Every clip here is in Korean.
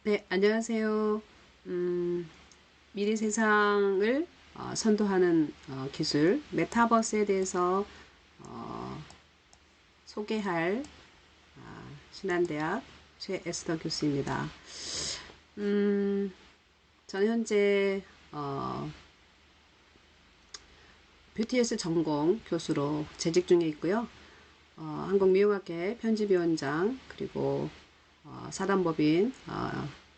네, 안녕하세요. 미래 세상을 선도하는 기술 메타버스에 대해서 어, 소개할 신한대학 최에스더 교수입니다. 음, 저는 현재 BTS 전공 교수로 재직 중에 있고요. 한국미용학회 편집위원장 그리고 사단법인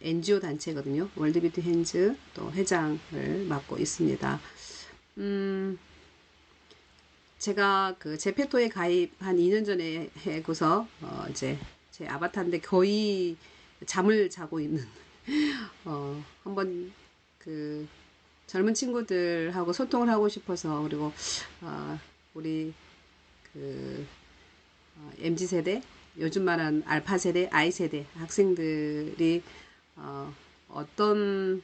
NGO 단체거든요. 월드비트 핸즈 또 회장을 맡고 있습니다. 음, 제가 그 제페토에 가입 한 2년 전에 해고서 이제 제 아바타인데 거의 잠을 자고 있는 한번 그 젊은 친구들하고 소통을 하고 싶어서 그리고 우리 그 MZ 세대, 요즘 말한 알파 세대, I 세대 학생들이 어떤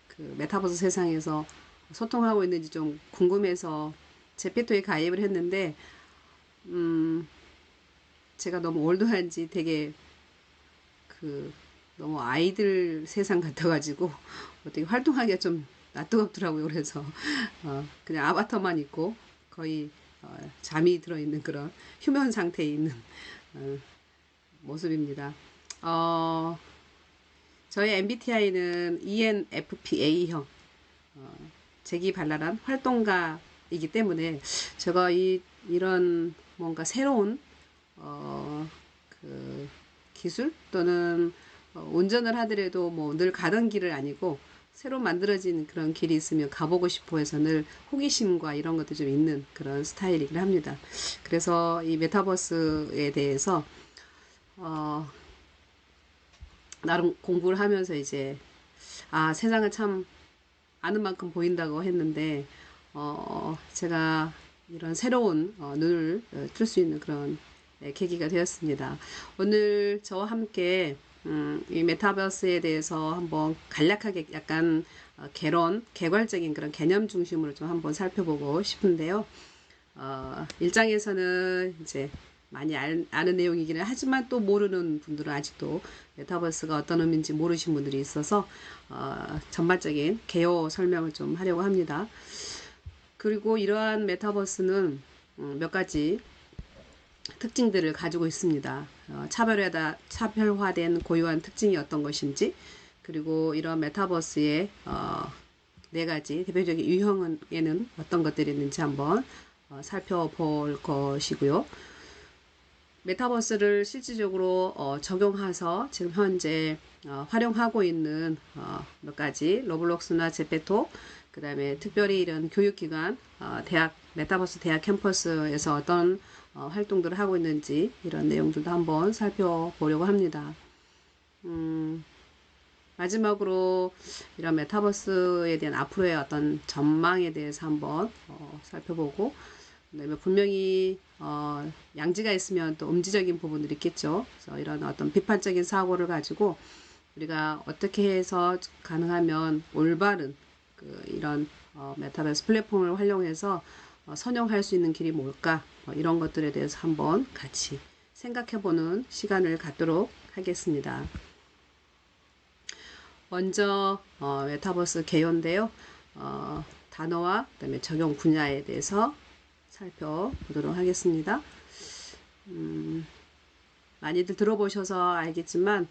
그 메타버스 세상에서 소통하고 있는지 좀 궁금해서 제페토에 가입을 했는데 제가 너무 올드한지 되게 그 너무 아이들 세상 같아가지고 어떻게 활동하기가 좀 낯뜨겁더라고요. 그래서 그냥 아바타만 있고 거의 잠이 들어있는 그런 휴면 상태에 있는 어, 모습입니다. 어, 저희 MBTI는 ENFPA형 재기발랄한 활동가이기 때문에 제가 이런 뭔가 새로운 그 기술 또는 운전을 하더라도 뭐 늘 가던 길을 아니고 새로 만들어진 그런 길이 있으면 가보고 싶어 해서 늘 호기심과 이런 것도 좀 있는 그런 스타일이긴 합니다. 그래서 이 메타버스에 대해서 어, 나름 공부를 하면서 이제 세상은 참 아는 만큼 보인다고 했는데 제가 이런 새로운 눈을 뜰 수 있는 그런 계기가 되었습니다. 오늘 저와 함께 이 메타버스에 대해서 한번 간략하게 약간 개괄적인 그런 개념 중심으로 좀 한번 살펴보고 싶은데요. 일장에서는 이제 많이 아는 내용이기는 하지만 또 모르는 분들은 아직도 메타버스가 어떤 의미인지 모르신 분들이 있어서 전반적인 개요 설명을 좀 하려고 합니다. 그리고 이러한 메타버스는 몇 가지 특징들을 가지고 있습니다. 차별화된 고유한 특징이 어떤 것인지, 그리고 이런 메타버스의 네 가지 대표적인 유형에는 어떤 것들이 있는지 한번 살펴볼 것이고요. 메타버스를 실질적으로 적용해서 지금 현재 활용하고 있는 몇 가지 로블록스나 제페토, 그 다음에 특별히 이런 교육기관, 대학, 메타버스 대학 캠퍼스에서 어떤 활동들을 하고 있는지 이런 내용들도 한번 살펴보려고 합니다. 마지막으로 이런 메타버스에 대한 앞으로의 어떤 전망에 대해서 한번 살펴보고, 그다음에 분명히 양지가 있으면 또 음지적인 부분들이 있겠죠. 그래서 이런 어떤 비판적인 사고를 가지고 우리가 어떻게 해서 가능하면 올바른 이런 메타버스 플랫폼을 활용해서 선용할 수 있는 길이 뭘까? 이런 것들에 대해서 한번 같이 생각해보는 시간을 갖도록 하겠습니다. 먼저 메타버스 개요인데요. 단어와 그다음에 적용 분야에 대해서 살펴보도록 하겠습니다. 많이들 들어보셔서 알겠지만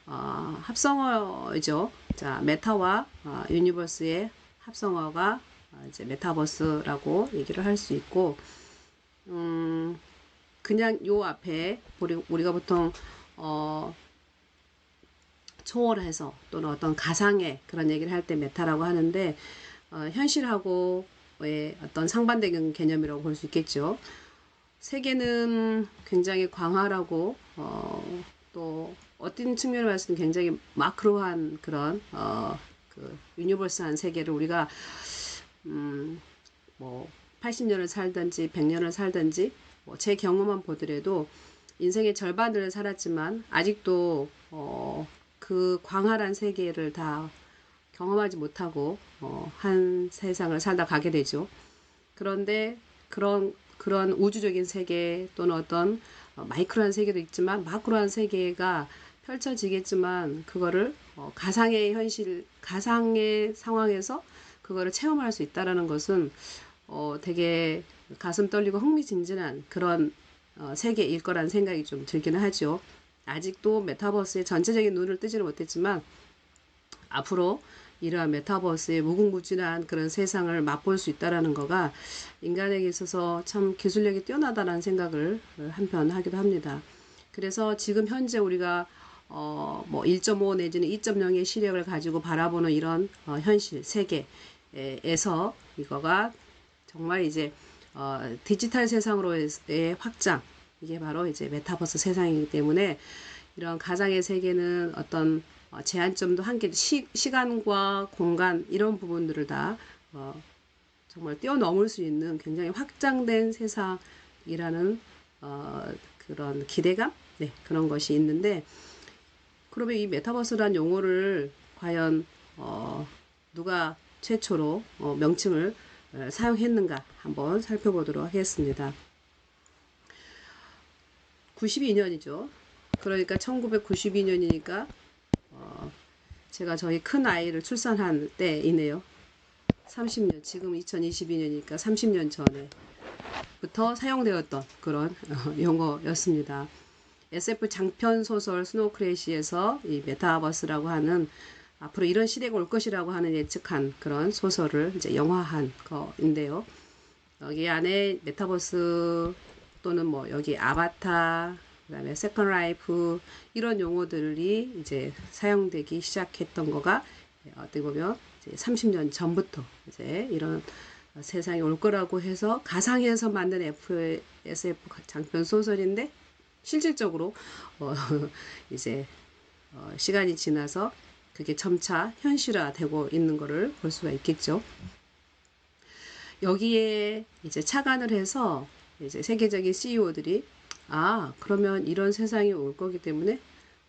합성어죠. 자, 메타와 유니버스의 합성어가 이제 메타버스라고 얘기를 할 수 있고, 그냥 요 앞에 우리가 보통 초월해서 또는 어떤 가상의 그런 얘기를 할 때 메타라고 하는데 현실하고의 어떤 상반되는 개념이라고 볼 수 있겠죠. 세계는 굉장히 광활하고 또 어떤 측면을 봤을 때 굉장히 마크로한 그런 그 유니버스한 세계를 우리가 뭐 80년을 살든지 100년을 살든지 제 경험만 보더라도 인생의 절반을 살았지만 아직도 그 광활한 세계를 다 경험하지 못하고 한 세상을 살다 가게 되죠. 그런데 그런 우주적인 세계 또는 어떤 마이크로한 세계도 있지만 마크로한 세계가 펼쳐지겠지만 그거를 가상의 현실, 가상의 상황에서 그거를 체험할 수 있다라는 것은 되게 가슴 떨리고 흥미진진한 그런 세계일 거란 생각이 좀 들기는 하죠. 아직도 메타버스의 전체적인 눈을 뜨지는 못했지만 앞으로 이러한 메타버스의 무궁무진한 그런 세상을 맛볼 수 있다라는 거가 인간에게 있어서 참 기술력이 뛰어나다는 생각을 한편 하기도 합니다. 그래서 지금 현재 우리가 뭐 1.5 내지는 2.0의 시력을 가지고 바라보는 이런 현실 세계에서 이거가 정말 이제 디지털 세상으로의 확장, 이게 바로 이제 메타버스 세상이기 때문에 이런 가상의 세계는 어떤 제한점도 한계, 시간과 공간 이런 부분들을 다 정말 뛰어넘을 수 있는 굉장히 확장된 세상이라는 그런 기대감, 네, 그런 것이 있는데, 그러면 이 메타버스란 용어를 과연 누가 최초로 명칭을 사용했는가 한번 살펴보도록 하겠습니다. 92년이죠. 그러니까 1992년이니까 제가 저희 큰 아이를 출산한 때이네요. 30년, 지금 2022년이니까 30년 전에부터 사용되었던 그런 용어였습니다. SF 장편 소설 스노우크래시에서 이 메타버스라고 하는 앞으로 이런 시대가 올 것이라고 하는 예측한 그런 소설을 이제 영화한 거인데요. 여기 안에 메타버스 또는 뭐 여기 아바타, 그다음에 세컨 라이프 이런 용어들이 이제 사용되기 시작했던 거가 어떻게 보면 이제 30년 전부터 이제 이런 세상이 올 거라고 해서 가상에서 만든 SF 장편 소설인데 실질적으로 이제 시간이 지나서 그게 점차 현실화되고 있는 것을 볼 수가 있겠죠. 여기에 이제 착안을 해서 이제 세계적인 CEO들이 그러면 이런 세상이 올 거기 때문에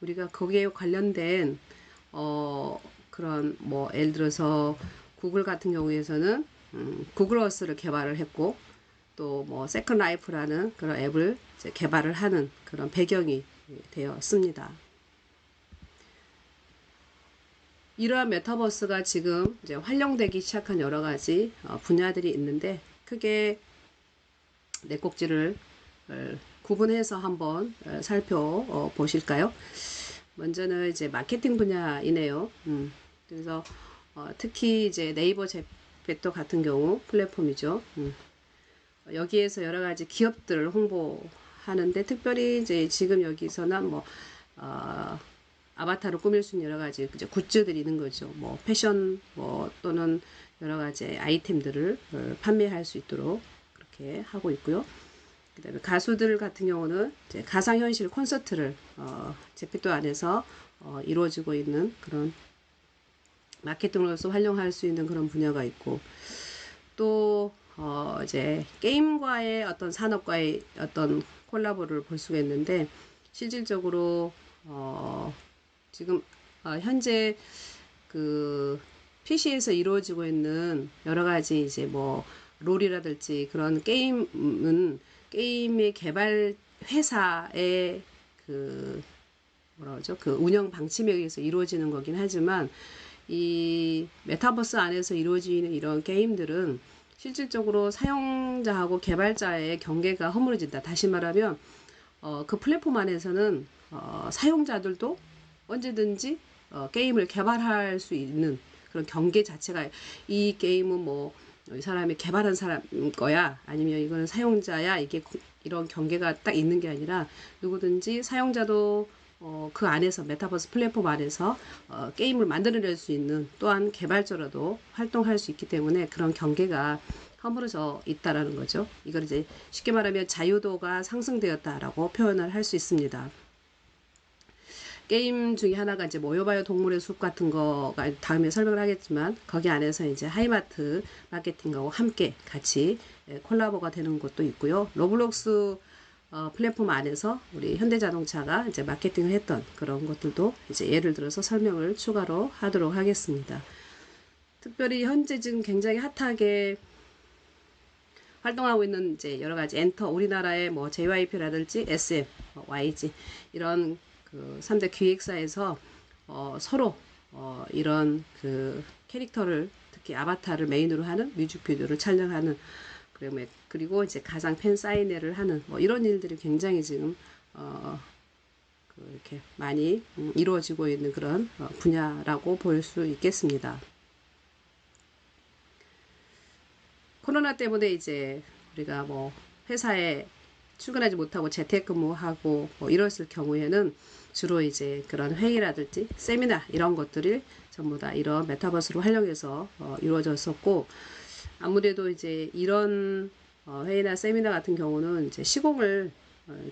우리가 거기에 관련된 그런 뭐 예를 들어서 구글 같은 경우에서는 구글 어스를 개발을 했고 또 뭐 세컨 라이프라는 그런 앱을 이제 개발을 하는 그런 배경이 되었습니다. 이러한 메타버스가 지금 이제 활용되기 시작한 여러 가지 분야들이 있는데 크게 네 꼭지를 구분해서 한번 살펴보실까요? 먼저는 이제 마케팅 분야이네요. 그래서 특히 이제 네이버 제페토 같은 경우 플랫폼이죠. 여기에서 여러 가지 기업들을 홍보하는데 특별히 이제 지금 여기서는 뭐 아바타로 꾸밀 수 있는 여러 가지 이제 굿즈들이 있는 거죠. 뭐 패션 뭐 또는 여러 가지 아이템들을 판매할 수 있도록 그렇게 하고 있고요. 그다음에 가수들 같은 경우는 이제 가상현실 콘서트를 제피토 안에서 이루어지고 있는 그런 마케팅으로서 활용할 수 있는 그런 분야가 있고 또 이제 게임과의 어떤 산업과의 어떤 콜라보를 볼 수가 있는데 실질적으로 지금 현재 그 PC에서 이루어지고 있는 여러 가지 이제 뭐 롤이라든지 그런 게임은 게임의 개발 회사의 그 뭐라 그러죠? 그 운영 방침에 의해서 이루어지는 거긴 하지만 이 메타버스 안에서 이루어지는 이런 게임들은 실질적으로 사용자하고 개발자의 경계가 허물어진다. 다시 말하면 그 플랫폼 안에서는 사용자들도 언제든지 게임을 개발할 수 있는 그런 경계 자체가 이 게임은 뭐 이 사람이 개발한 사람 거야 아니면 이거는 사용자야 이게 이런 경계가 딱 있는 게 아니라 누구든지 사용자도 그 안에서 메타버스 플랫폼 안에서 게임을 만들어낼 수 있는 또한 개발자로도 활동할 수 있기 때문에 그런 경계가 허물어져 있다라는 거죠. 이걸 이제 쉽게 말하면 자유도가 상승되었다라고 표현을 할 수 있습니다. 게임 중에 하나가 이제 모여봐요 동물의 숲 같은 거가 다음에 설명을 하겠지만 거기 안에서 이제 하이마트 마케팅하고 함께 같이 콜라보가 되는 것도 있고요. 로블록스 플랫폼 안에서 우리 현대자동차가 이제 마케팅을 했던 그런 것들도 이제 예를 들어서 설명을 추가로 하도록 하겠습니다. 특별히 현재 지금 굉장히 핫하게 활동하고 있는 이제 여러 가지 엔터 우리나라의 뭐 JYP라든지 SM, YG 이런 그 3대 기획사에서 서로 이런 그 캐릭터를 특히 아바타를 메인으로 하는 뮤직비디오를 촬영하는 그리고 이제 가상 팬 사인회를 하는 뭐 이런 일들이 굉장히 지금 이렇게 많이 이루어지고 있는 그런 분야라고 볼 수 있겠습니다. 코로나 때문에 이제 우리가 뭐 회사에 출근하지 못하고 재택근무하고 뭐 이랬을 경우에는 주로 이제 그런 회의라든지 세미나 이런 것들이 전부 다 이런 메타버스로 활용해서 이루어졌었고, 아무래도 이제 이런 회의나 세미나 같은 경우는 이제 시공을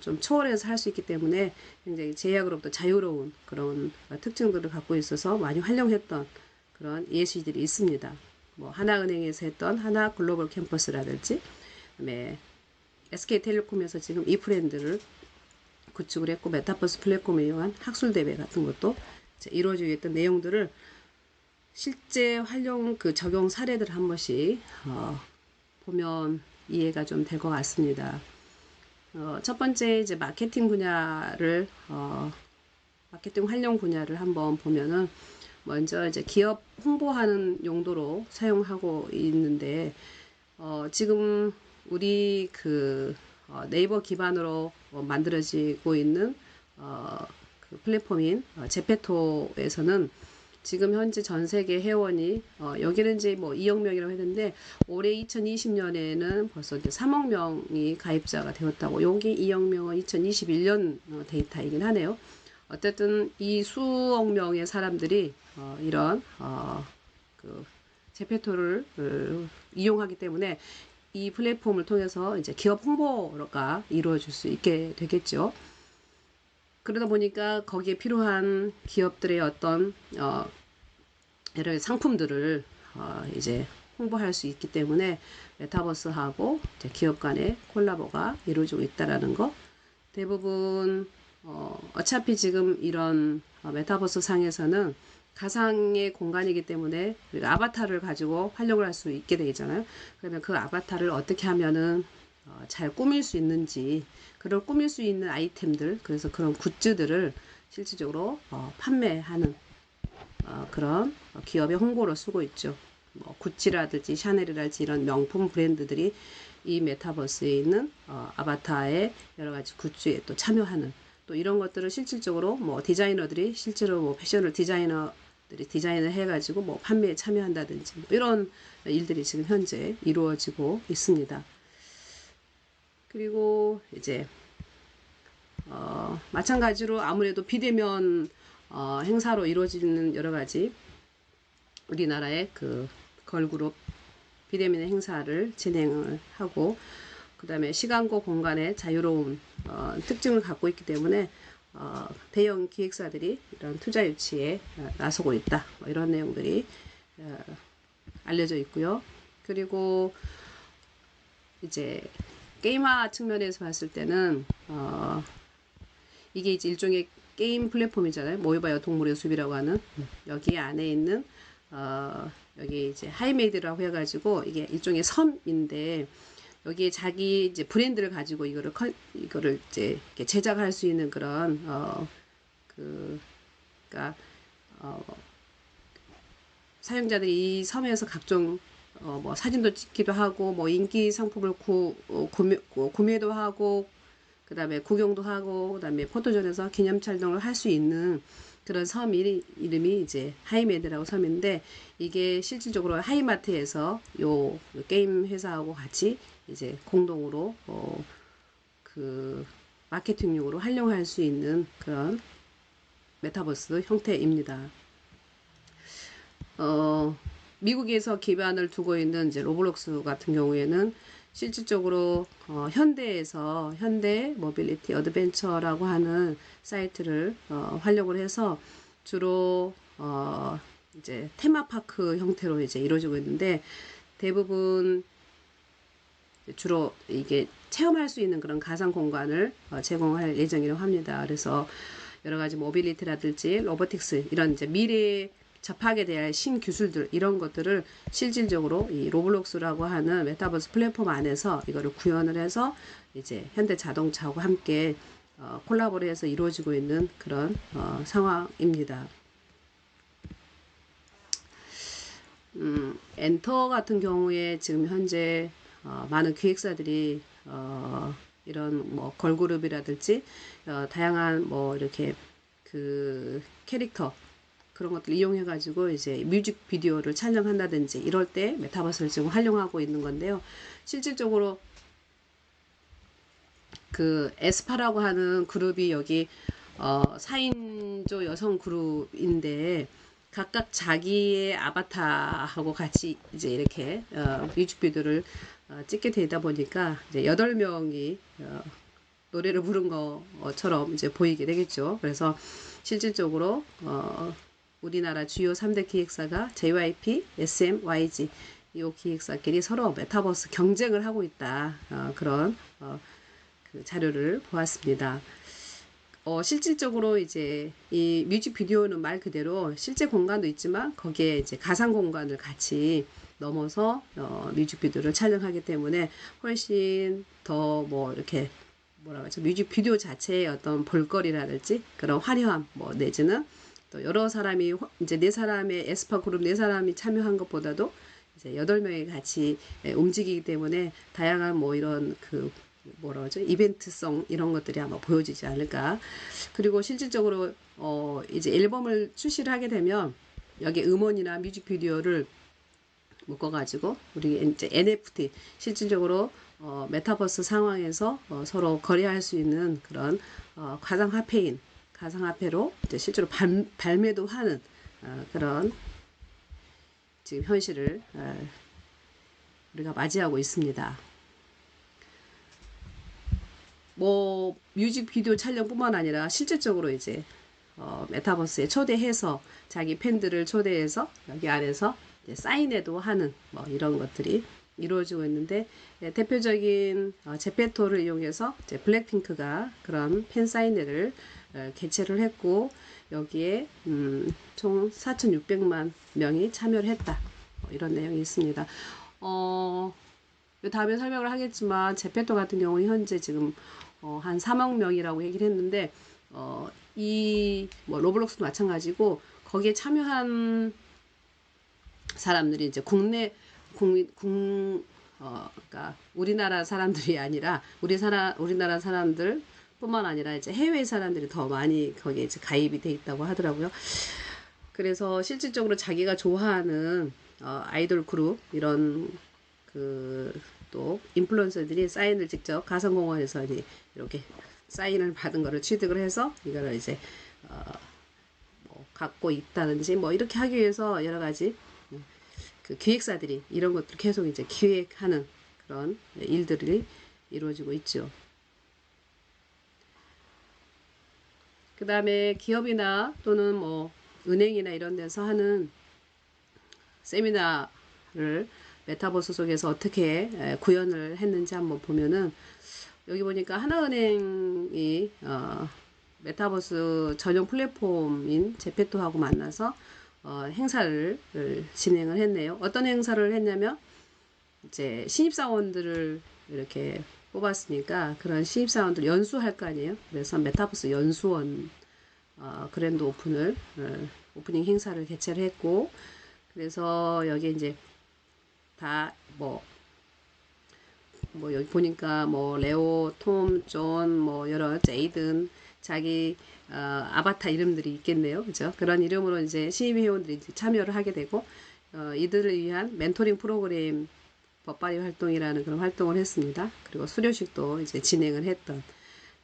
좀 초월해서 할 수 있기 때문에 굉장히 제약으로부터 자유로운 그런 특징들을 갖고 있어서 많이 활용했던 그런 예시들이 있습니다. 뭐 하나은행에서 했던 하나 글로벌 캠퍼스라든지, 그다음에 SK텔레콤에서 지금 이 브랜드를 구축을 했고, 메타버스 플랫폼을 이용한 학술 대회 같은 것도 이루어지고 있던 내용들을 실제 활용 그 적용 사례들 한 번씩 보면 이해가 좀 될 것 같습니다. 첫 번째 이제 마케팅 분야를 마케팅 활용 분야를 한번 보면은, 먼저 이제 기업 홍보하는 용도로 사용하고 있는데, 지금 우리 그 네이버 기반으로 만들어지고 있는 그 플랫폼인 제페토에서는 지금 현재 전 세계 회원이 여기는 이제 뭐 2억 명이라고 했는데, 올해 2020년에는 벌써 이제 3억 명이 가입자가 되었다고. 여기 2억 명은 2021년 데이터이긴 하네요. 어쨌든 이 수억 명의 사람들이 이런 그 제페토를 이용하기 때문에 이 플랫폼을 통해서 이제 기업 홍보가 이루어질 수 있게 되겠죠. 그러다 보니까 거기에 필요한 기업들의 어떤 여러 상품들을 이제 홍보할 수 있기 때문에 메타버스하고 이제 기업 간의 콜라보가 이루어지고 있다라는 거. 대부분 어차피 지금 이런 메타버스 상에서는 가상의 공간이기 때문에 우리가 아바타를 가지고 활용을 할 수 있게 되잖아요. 그러면 그 아바타를 어떻게 하면은 잘 꾸밀 수 있는지, 그걸 꾸밀 수 있는 아이템들, 그래서 그런 굿즈들을 실질적으로 판매하는 그런 기업의 홍보로 쓰고 있죠. 뭐 구찌라든지 샤넬이라든지 이런 명품 브랜드들이 이 메타버스에 있는 아바타의 여러 가지 굿즈에 또 참여하는, 또 이런 것들을 실질적으로 뭐 디자이너들이 실제로 뭐 패션을 디자이너들이 디자인을 해가지고 뭐 판매에 참여한다든지 뭐 이런 일들이 지금 현재 이루어지고 있습니다. 그리고 이제 마찬가지로 아무래도 비대면 행사로 이루어지는 여러 가지 우리나라의 그 걸그룹 비대면 행사를 진행을 하고, 그 다음에 시간과 공간의 자유로운 특징을 갖고 있기 때문에 대형 기획사들이 이런 투자 유치에 나서고 있다, 뭐 이런 내용들이 알려져 있고요. 그리고 이제 게임화 측면에서 봤을 때는 이게 이제 일종의 게임 플랫폼이잖아요. 모여봐요 동물의 숲이라고 하는, 여기 안에 있는 여기 이제 하이메이드라고 해가지고 이게 일종의 섬인데, 여기에 자기 이제 브랜드를 가지고 이거를 이제 이렇게 제작할 수 있는 그런 그러니까 사용자들이 이 섬에서 각종 뭐 사진도 찍기도 하고, 뭐 인기 상품을 구매도 하고, 그 다음에 구경도 하고, 그 다음에 포토존에서 기념 촬영을 할 수 있는 그런 섬 이름이 이제 하이메드라고 섬인데, 이게 실질적으로 하이마트에서 요 게임 회사하고 같이 이제 공동으로 그 마케팅용으로 활용할 수 있는 그런 메타버스 형태입니다. 미국에서 기반을 두고 있는 이제 로블록스 같은 경우에는 실질적으로 현대에서 현대 모빌리티 어드벤처라고 하는 사이트를 활용을 해서 주로 이제 테마파크 형태로 이제 이루어지고 있는데, 대부분 주로 이게 체험할 수 있는 그런 가상 공간을 제공할 예정이라고 합니다. 그래서 여러 가지 모빌리티라든지 로보틱스 이런 이제 미래에 접하게 될 신기술들, 이런 것들을 실질적으로 이 로블록스라고 하는 메타버스 플랫폼 안에서 이거를 구현을 해서 이제 현대 자동차하고 함께 콜라보를 해서 이루어지고 있는 그런 상황입니다. 엔터 같은 경우에 지금 현재 많은 기획사들이 이런 뭐 걸그룹이라든지 다양한 뭐 이렇게 그 캐릭터 그런 것들 이용해 가지고 이제 뮤직비디오를 촬영한다든지 이럴 때 메타버스를 지금 활용하고 있는 건데요. 실질적으로 그 에스파라고 하는 그룹이 여기 4인조 여성 그룹인데 각각 자기의 아바타하고 같이 이제 이렇게 뮤직비디오를 찍게 되다 보니까 이제 8명이 노래를 부른 것처럼 이제 보이게 되겠죠. 그래서 실질적으로 우리나라 주요 3대 기획사가 JYP, SM, YG 이 기획사끼리 서로 메타버스 경쟁을 하고 있다. 그런 그 자료를 보았습니다. 실질적으로 이제 이 뮤직비디오는 말 그대로 실제 공간도 있지만 거기에 이제 가상 공간을 같이 넘어서 뮤직비디오를 촬영하기 때문에 훨씬 더 뭐 이렇게 뭐라고 하죠? 뮤직비디오 자체의 어떤 볼거리라든지 그런 화려함 뭐 내지는 또 여러 사람이 이제 4사람의 에스파 그룹 4사람이 참여한 것보다도 이제 8명이 같이 움직이기 때문에 다양한 뭐 이런 그 뭐라고 하죠? 이벤트성 이런 것들이 아마 보여지지 않을까. 그리고 실질적으로 이제 앨범을 출시를 하게 되면 여기 음원이나 뮤직비디오를 묶어가지고 우리 이제 NFT 실질적으로 메타버스 상황에서 서로 거래할 수 있는 그런 가상화폐인 가상화폐로 이제 실제로 발매도 하는 그런 지금 현실을 우리가 맞이하고 있습니다. 뭐 뮤직비디오 촬영뿐만 아니라 실질적으로 이제 메타버스에 초대해서 자기 팬들을 초대해서 여기 안에서 이제 사인회도 하는 뭐 이런 것들이 이루어지고 있는데 대표적인 제페토를 이용해서 이제 블랙핑크가 그런 팬 사인회를 개최를 했고 여기에 총 4,600만 명이 참여를 했다. 뭐 이런 내용이 있습니다. 다음에 설명을 하겠지만 제페토 같은 경우는 현재 지금 한 3억 명이라고 얘기를 했는데 이 뭐 로블록스도 마찬가지고 거기에 참여한 사람들이 이제 그러니까 우리나라 사람들이 아니라 우리나라 사람들 뿐만 아니라 이제 해외 사람들이 더 많이 거기에 이제 가입이 돼 있다고 하더라고요. 그래서 실질적으로 자기가 좋아하는 아이돌 그룹 이런 그 또 인플루언서들이 사인을 직접 가상공원에서 이렇게 사인을 받은 거를 취득을 해서 이거를 이제 뭐 갖고 있다든지 뭐 이렇게 하기 위해서 여러 가지 그 기획사들이 이런 것들 계속 이제 기획하는 그런 일들이 이루어지고 있죠. 그 다음에 기업이나 또는 뭐 은행이나 이런 데서 하는 세미나를 메타버스 속에서 어떻게 구현을 했는지 한번 보면은 여기 보니까 하나은행이 메타버스 전용 플랫폼인 제페토하고 만나서 행사를 진행을 했네요. 어떤 행사를 했냐면 이제 신입사원들을 이렇게 뽑았으니까 그런 신입사원들 연수할 거 아니에요. 그래서 메타버스 연수원 그랜드 오프닝 행사를 개최를 했고 그래서 여기 이제 다 뭐 여기 보니까 뭐 레오, 톰, 존, 뭐 여러 제이든 자기 아바타 이름들이 있겠네요. 그죠? 그런 이름으로 이제 신입 회원들이 이제 참여를 하게 되고 이들을 위한 멘토링 프로그램 법발위 활동이라는 그런 활동을 했습니다. 그리고 수료식도 이제 진행을 했던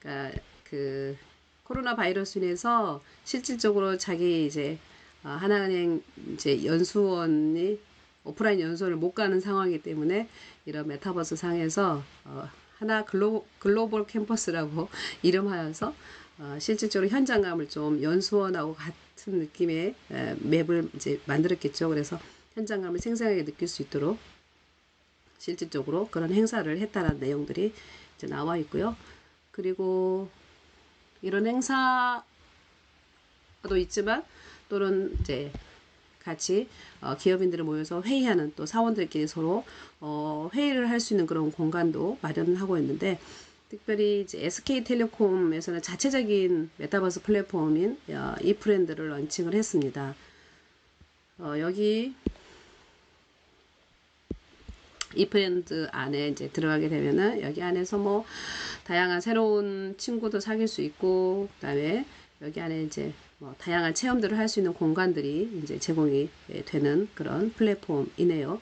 그러니까 그 코로나 바이러스로 인해서 실질적으로 자기 이제 하나은행 이제 연수원이 오프라인 연수원을 못 가는 상황이기 때문에 이런 메타버스 상에서 하나 글로벌 캠퍼스라고 이름하여서 실질적으로 현장감을 좀 연수원하고 같은 느낌의 맵을 이제 만들었겠죠. 그래서 현장감을 생생하게 느낄 수 있도록 실질적으로 그런 행사를 했다는 내용들이 이제 나와 있고요. 그리고 이런 행사도 있지만 또는 이제 같이 기업인들을 모여서 회의하는 또 사원들끼리 서로 회의를 할 수 있는 그런 공간도 마련하고 있는데 특별히 이제 SK텔레콤에서는 자체적인 메타버스 플랫폼인 이프렌드를 런칭을 했습니다. 여기 이프렌드 안에 이제 들어가게 되면은 여기 안에서 뭐 다양한 새로운 친구도 사귈 수 있고, 그다음에 여기 안에 이제 뭐 다양한 체험들을 할 수 있는 공간들이 이제 제공이 되는 그런 플랫폼이네요.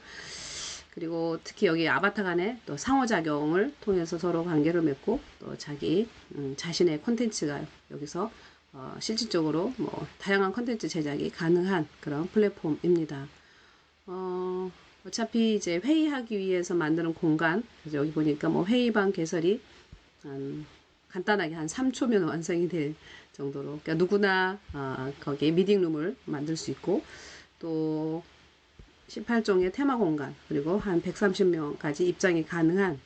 그리고 특히 여기 아바타 간에 또 상호작용을 통해서 서로 관계를 맺고 또 자기 자신의 콘텐츠가 여기서 실질적으로 뭐 다양한 콘텐츠 제작이 가능한 그런 플랫폼입니다. 어차피 이제 회의하기 위해서 만드는 공간, 그래서 여기 보니까 뭐 회의방 개설이 간단하게 한 3초면 완성이 될 정도로, 그러니까 누구나 거기에 미팅룸을 만들 수 있고, 또 18종의 테마 공간, 그리고 한 130명까지 입장이 가능한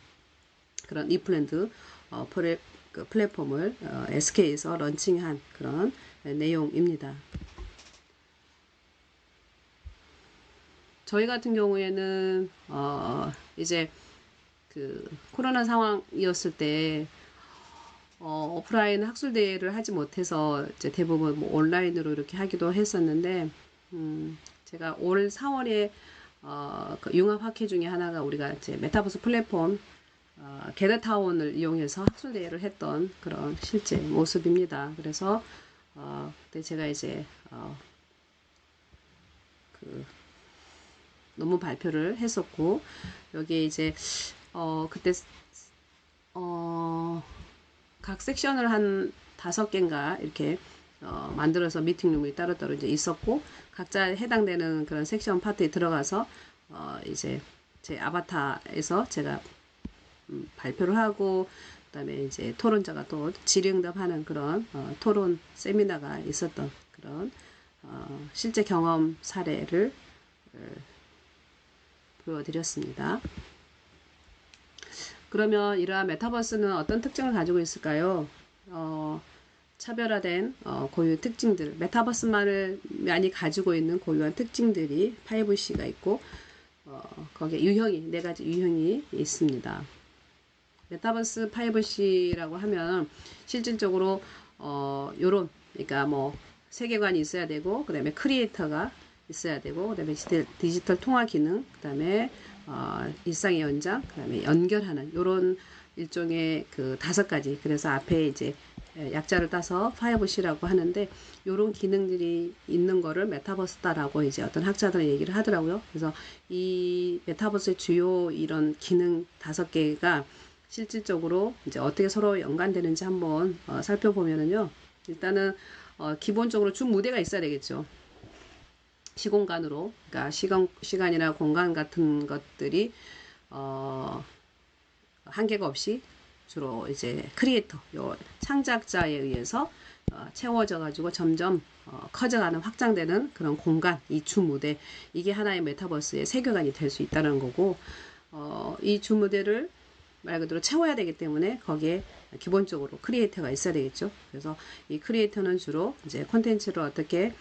그런 이프렌드 플랫폼을 SK에서 런칭한 그런 내용입니다. 저희 같은 경우에는 이제 그 코로나 상황이었을 때 오프라인 학술대회를 하지 못해서 이제 대부분 뭐 온라인으로 이렇게 하기도 했었는데, 제가 올 4월에 그 융합학회 중에 하나가 우리가 이제 메타버스 플랫폼 게더타운을 이용해서 학술대회를 했던 그런 실제 모습입니다. 그래서 그때 제가 이제 그 논문 발표를 했었고, 여기에 이제 그때 각 섹션을 한 5개인가 이렇게 만들어서 미팅룸이 따로따로 이제 있었고, 각자 해당되는 그런 섹션 파트에 들어가서 이제 제 아바타에서 제가 발표를 하고, 그다음에 이제 토론자가 또 질의응답하는 그런 토론 세미나가 있었던 그런 실제 경험 사례를 보여드렸습니다. 그러면 이러한 메타버스는 어떤 특징을 가지고 있을까요? 차별화된 고유 특징들, 메타버스만이 가지고 있는 고유한 특징들이 5C가 있고, 거기에 유형이 4가지 유형이 있습니다. 메타버스 5C라고 하면 실질적으로 요런, 그러니까 뭐 세계관이 있어야 되고, 그 다음에 크리에이터가 있어야 되고, 그 다음에 디지털 통화 기능, 그 다음에 일상의 연장, 그 다음에 연결하는 요런 일종의 그 5가지, 그래서 앞에 이제 약자를 따서 5C라고 하는데, 요런 기능들이 있는 거를 메타버스다라고 이제 어떤 학자들은 얘기를 하더라고요. 그래서 이 메타버스의 주요 이런 기능 5개가 실질적으로 이제 어떻게 서로 연관되는지 한번 살펴보면은요. 일단은 기본적으로 주 무대가 있어야 되겠죠. 시공간으로, 그러니까 시간이나 공간 같은 것들이 한계가 없이 주로 이제 크리에이터, 요 창작자에 의해서 채워져 가지고 점점 커져가는, 확장되는 그런 공간, 이 주 무대, 이게 하나의 메타버스의 세계관이 될 수 있다는 거고, 이 주 무대를 말 그대로 채워야 되기 때문에 거기에 기본적으로 크리에이터가 있어야 되겠죠. 그래서 이 크리에이터는 주로 이제 콘텐츠를 어떻게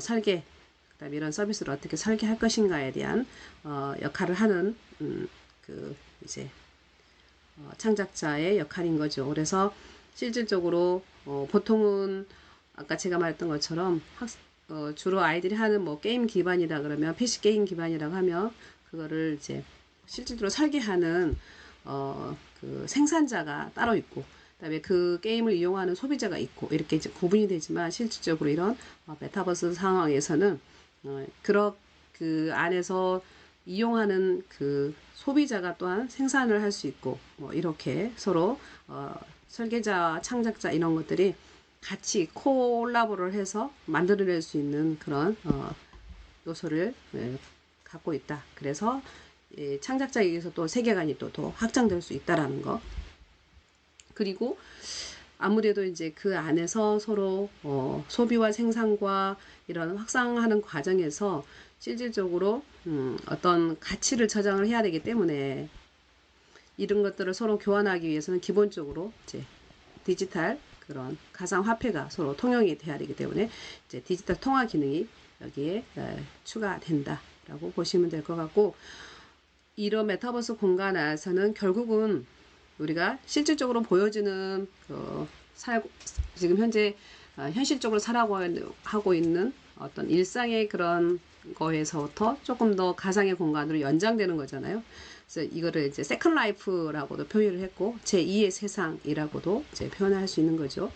설계, 그다음에 이런 서비스를 어떻게 설계할 것인가에 대한 역할을 하는 그 이제 창작자의 역할인 거죠. 그래서 실질적으로 보통은 아까 제가 말했던 것처럼 주로 아이들이 하는 뭐 게임 기반이다 그러면, PC 게임 기반이라고 하면 그거를 이제 실질적으로 설계하는 그 생산자가 따로 있고, 그다음에 그 게임을 이용하는 소비자가 있고, 이렇게 이제 구분이 되지만, 실질적으로 이런 메타버스 상황에서는 그 안에서 이용하는 그 소비자가 또한 생산을 할 수 있고, 뭐 이렇게 서로 설계자, 창작자 이런 것들이 같이 콜라보를 해서 만들어낼 수 있는 그런 요소를 갖고 있다. 그래서 창작자에 의해서 또 세계관이 또 더 확장될 수 있다라는 거. 그리고 아무래도 이제 그 안에서 서로 소비와 생산과 이런 확산하는 과정에서 실질적으로 어떤 가치를 저장을 해야 되기 때문에, 이런 것들을 서로 교환하기 위해서는 기본적으로 이제 디지털 그런 가상화폐가 서로 통용이 돼야 되기 때문에, 이제 디지털 통화 기능이 여기에 추가된다라고 보시면 될 것 같고, 이런 메타버스 공간 안에서는 결국은 우리가 실질적으로 보여지는 지금 현재 현실적으로 살아가고 있는 어떤 일상의 그런 거에서부터 조금 더 가상의 공간으로 연장되는 거잖아요. 그래서 이거를 이제 세컨 라이프라고도 표현을 했고 제2의 세상이라고도 이제 표현할 수 있는 거죠.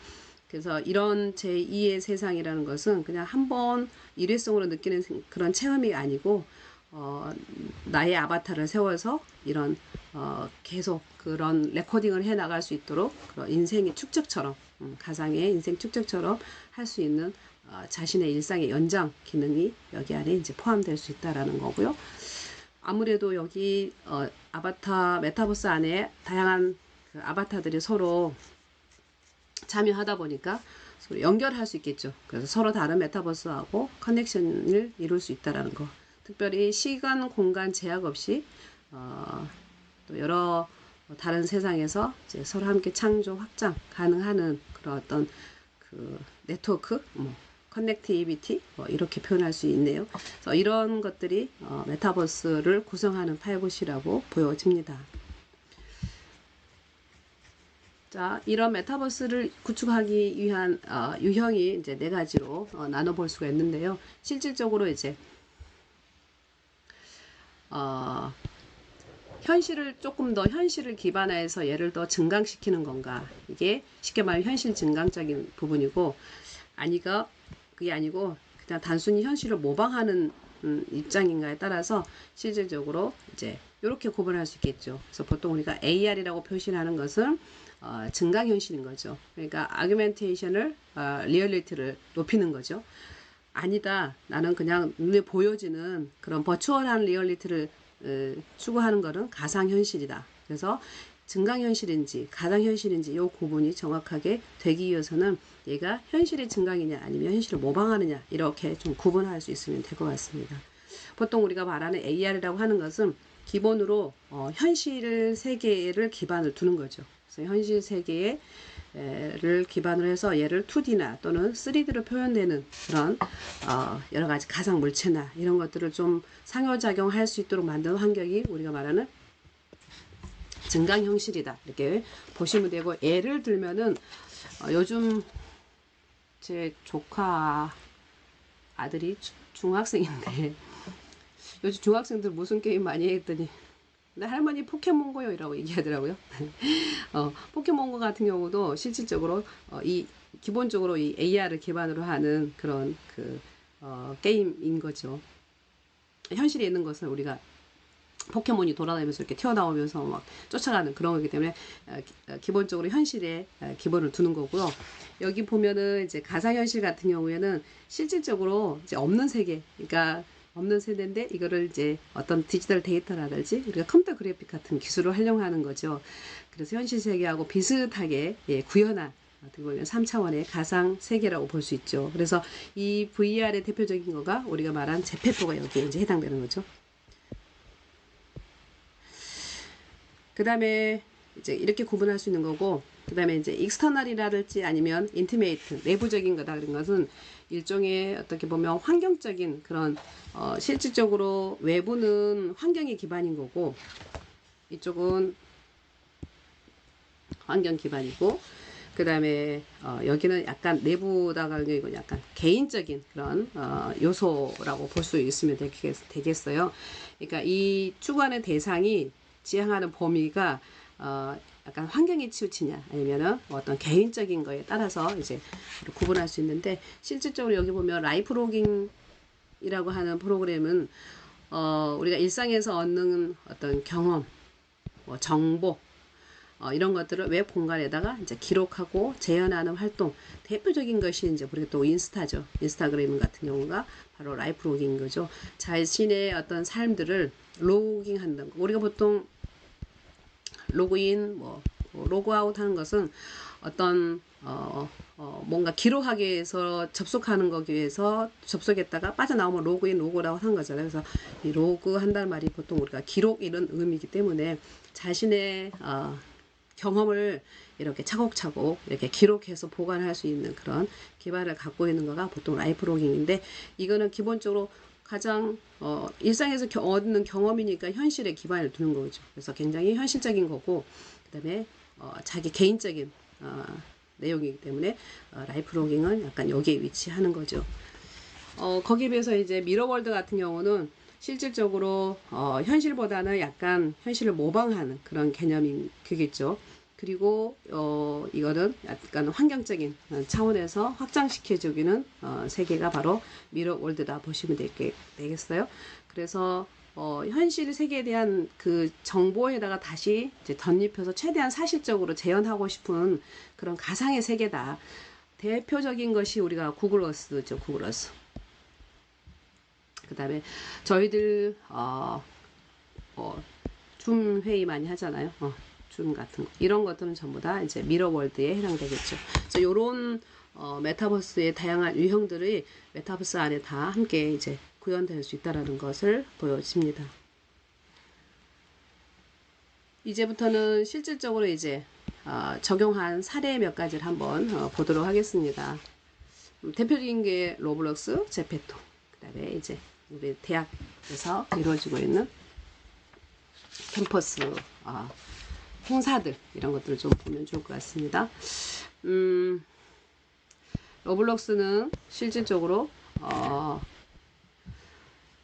그래서 이런 제2의 세상이라는 것은 그냥 한번 일회성으로 느끼는 그런 체험이 아니고 나의 아바타를 세워서 이런 계속 그런 레코딩을 해 나갈 수 있도록 그런 인생의 축적처럼 가상의 인생 축적처럼 할 수 있는 자신의 일상의 연장 기능이 여기 안에 이제 포함될 수 있다라는 거고요. 아무래도 여기 아바타 메타버스 안에 다양한 그 아바타들이 서로 참여하다 보니까 서로 연결할 수 있겠죠. 그래서 서로 다른 메타버스하고 커넥션을 이룰 수 있다라는 거. 특별히 시간, 공간 제약 없이 또 여러 다른 세상에서 이제 서로 함께 창조, 확장 가능하는 그런 어떤 그 네트워크, 커넥티비티 이렇게 표현할 수 있네요. 그래서 이런 것들이 메타버스를 구성하는 5C라고 보여집니다. 자, 이런 메타버스를 구축하기 위한 유형이 이제 4가지로 나눠볼 수가 있는데요. 실질적으로 이제 현실을 조금 더 현실을 기반화해서 얘를 더 증강시키는 건가? 이게 쉽게 말하면 현실 증강적인 부분이고 그게 아니고 그냥 단순히 현실을 모방하는 입장인가에 따라서 실질적으로 이제 이렇게 구분할 수 있겠죠. 그래서 보통 우리가 AR이라고 표시하는 것은 증강현실인 거죠. 그러니까 아규멘테이션을 리얼리티를 높이는 거죠. 아니다. 나는 그냥 눈에 보여지는 그런 버추얼한 리얼리티를 추구하는 것은 가상현실이다. 그래서 증강현실인지 가상현실인지 이 구분이 정확하게 되기 위해서는 얘가 현실의 증강이냐 아니면 현실을 모방하느냐 이렇게 좀 구분할 수 있으면 될 것 같습니다. 보통 우리가 말하는 AR이라고 하는 것은 기본으로 현실 세계를 기반을 두는 거죠. 그래서 현실 세계를 기반으로 해서 얘를 2D나 또는 3D로 표현되는 그런 여러 가지 가상 물체나 이런 것들을 좀 상호작용할 수 있도록 만드는 환경이 우리가 말하는 증강현실이다. 이렇게 보시면 되고 예를 들면은 요즘 제 조카 아들이 중학생인데 요즘 중학생들 무슨 게임 많이 했더니 나 할머니 포켓몬고요 이라고 얘기하더라고요. 포켓몬고 같은 경우도 실질적으로 기본적으로 이 AR을 기반으로 하는 그런 게임인 거죠. 현실에 있는 것을 우리가 포켓몬이 돌아다니면서 이렇게 튀어나오면서 막 쫓아가는 그런 거기 때문에 기본적으로 현실에 기본을 두는 거고요. 여기 보면은 이제 가상현실 같은 경우에는 실질적으로 이제 없는 세계, 그러니까 없는 세대인데 이거를 이제 어떤 디지털 데이터라든지 우리가 컴퓨터 그래픽 같은 기술을 활용하는 거죠. 그래서 현실 세계하고 비슷하게 구현한 어떻게 보면 3차원의 가상 세계라고 볼 수 있죠. 그래서 이 VR의 대표적인 거가 우리가 말한 제페토가 여기에 이제 해당되는 거죠. 그 다음에 이제 이렇게 구분할 수 있는 거고, 그 다음에 이제 익스터널이라든지 아니면 인티메이트, 내부적인 거다 그런 것은 일종의 어떻게 보면 환경적인 그런 실질적으로 외부는 환경이 기반인 거고 이쪽은 환경 기반이고 그 다음에 여기는 약간 내부다가 이건 약간 개인적인 그런 요소라고 볼 수 있으면 되겠어요. 그러니까 이 추구하는 대상이 지향하는 범위가 약간 환경에 치우치냐 아니면은 어떤 개인적인 거에 따라서 이제 구분할 수 있는데 실질적으로 여기 보면 라이프로깅이라고 하는 프로그램은 우리가 일상에서 얻는 어떤 경험, 정보 이런 것들을 웹 공간에다가 이제 기록하고 재현하는 활동 대표적인 것이 이제 우리가 또 인스타죠. 인스타그램 같은 경우가 바로 라이프로깅인 거죠. 자신의 어떤 삶들을 로깅한다는 거. 우리가 보통 로그인, 로그아웃 하는 것은 어떤 뭔가 기록하기 위해서 접속하는 거기 위해서 접속했다가 빠져나오면 로그인, 로그아웃 하는 거잖아요. 그래서 이 로그 한다는 말이 보통 우리가 기록 이런 의미이기 때문에 자신의 경험을 이렇게 차곡차곡 이렇게 기록해서 보관할 수 있는 그런 기반을 갖고 있는 거가 보통 라이프로깅인데 이거는 기본적으로 가장 일상에서 얻는 경험이니까 현실에 기반을 두는 거죠. 그래서 굉장히 현실적인 거고, 그다음에 자기 개인적인 내용이기 때문에 라이프로깅은 약간 여기에 위치하는 거죠. 거기에 비해서 이제 미러월드 같은 경우는 실질적으로 현실보다는 약간 현실을 모방하는 그런 개념인 그겠죠. 그리고 이거는 약간 환경적인 차원에서 확장시켜주기는 세계가 바로 미러월드다 보시면 되겠어요. 그래서 현실 세계에 대한 그 정보에다가 다시 이제 덧입혀서 최대한 사실적으로 재현하고 싶은 그런 가상의 세계다. 대표적인 것이 우리가 구글어스죠. 구글어스. 그 다음에 저희들 줌 회의 많이 하잖아요. 줌 같은 거. 이런 것들은 전부 다 이제 미러월드에 해당되겠죠. 그래서 요런 메타버스의 다양한 유형들이 메타버스 안에 다 함께 이제 구현될 수 있다라는 것을 보여집니다. 이제부터는 실질적으로 이제 적용한 사례 몇 가지를 한번 보도록 하겠습니다. 대표적인 게 로블록스, 제페토. 그 다음에 이제 우리 대학에서 이루어지고 있는 캠퍼스 행사들 이런 것들을 좀 보면 좋을 것 같습니다. 로블록스는 실질적으로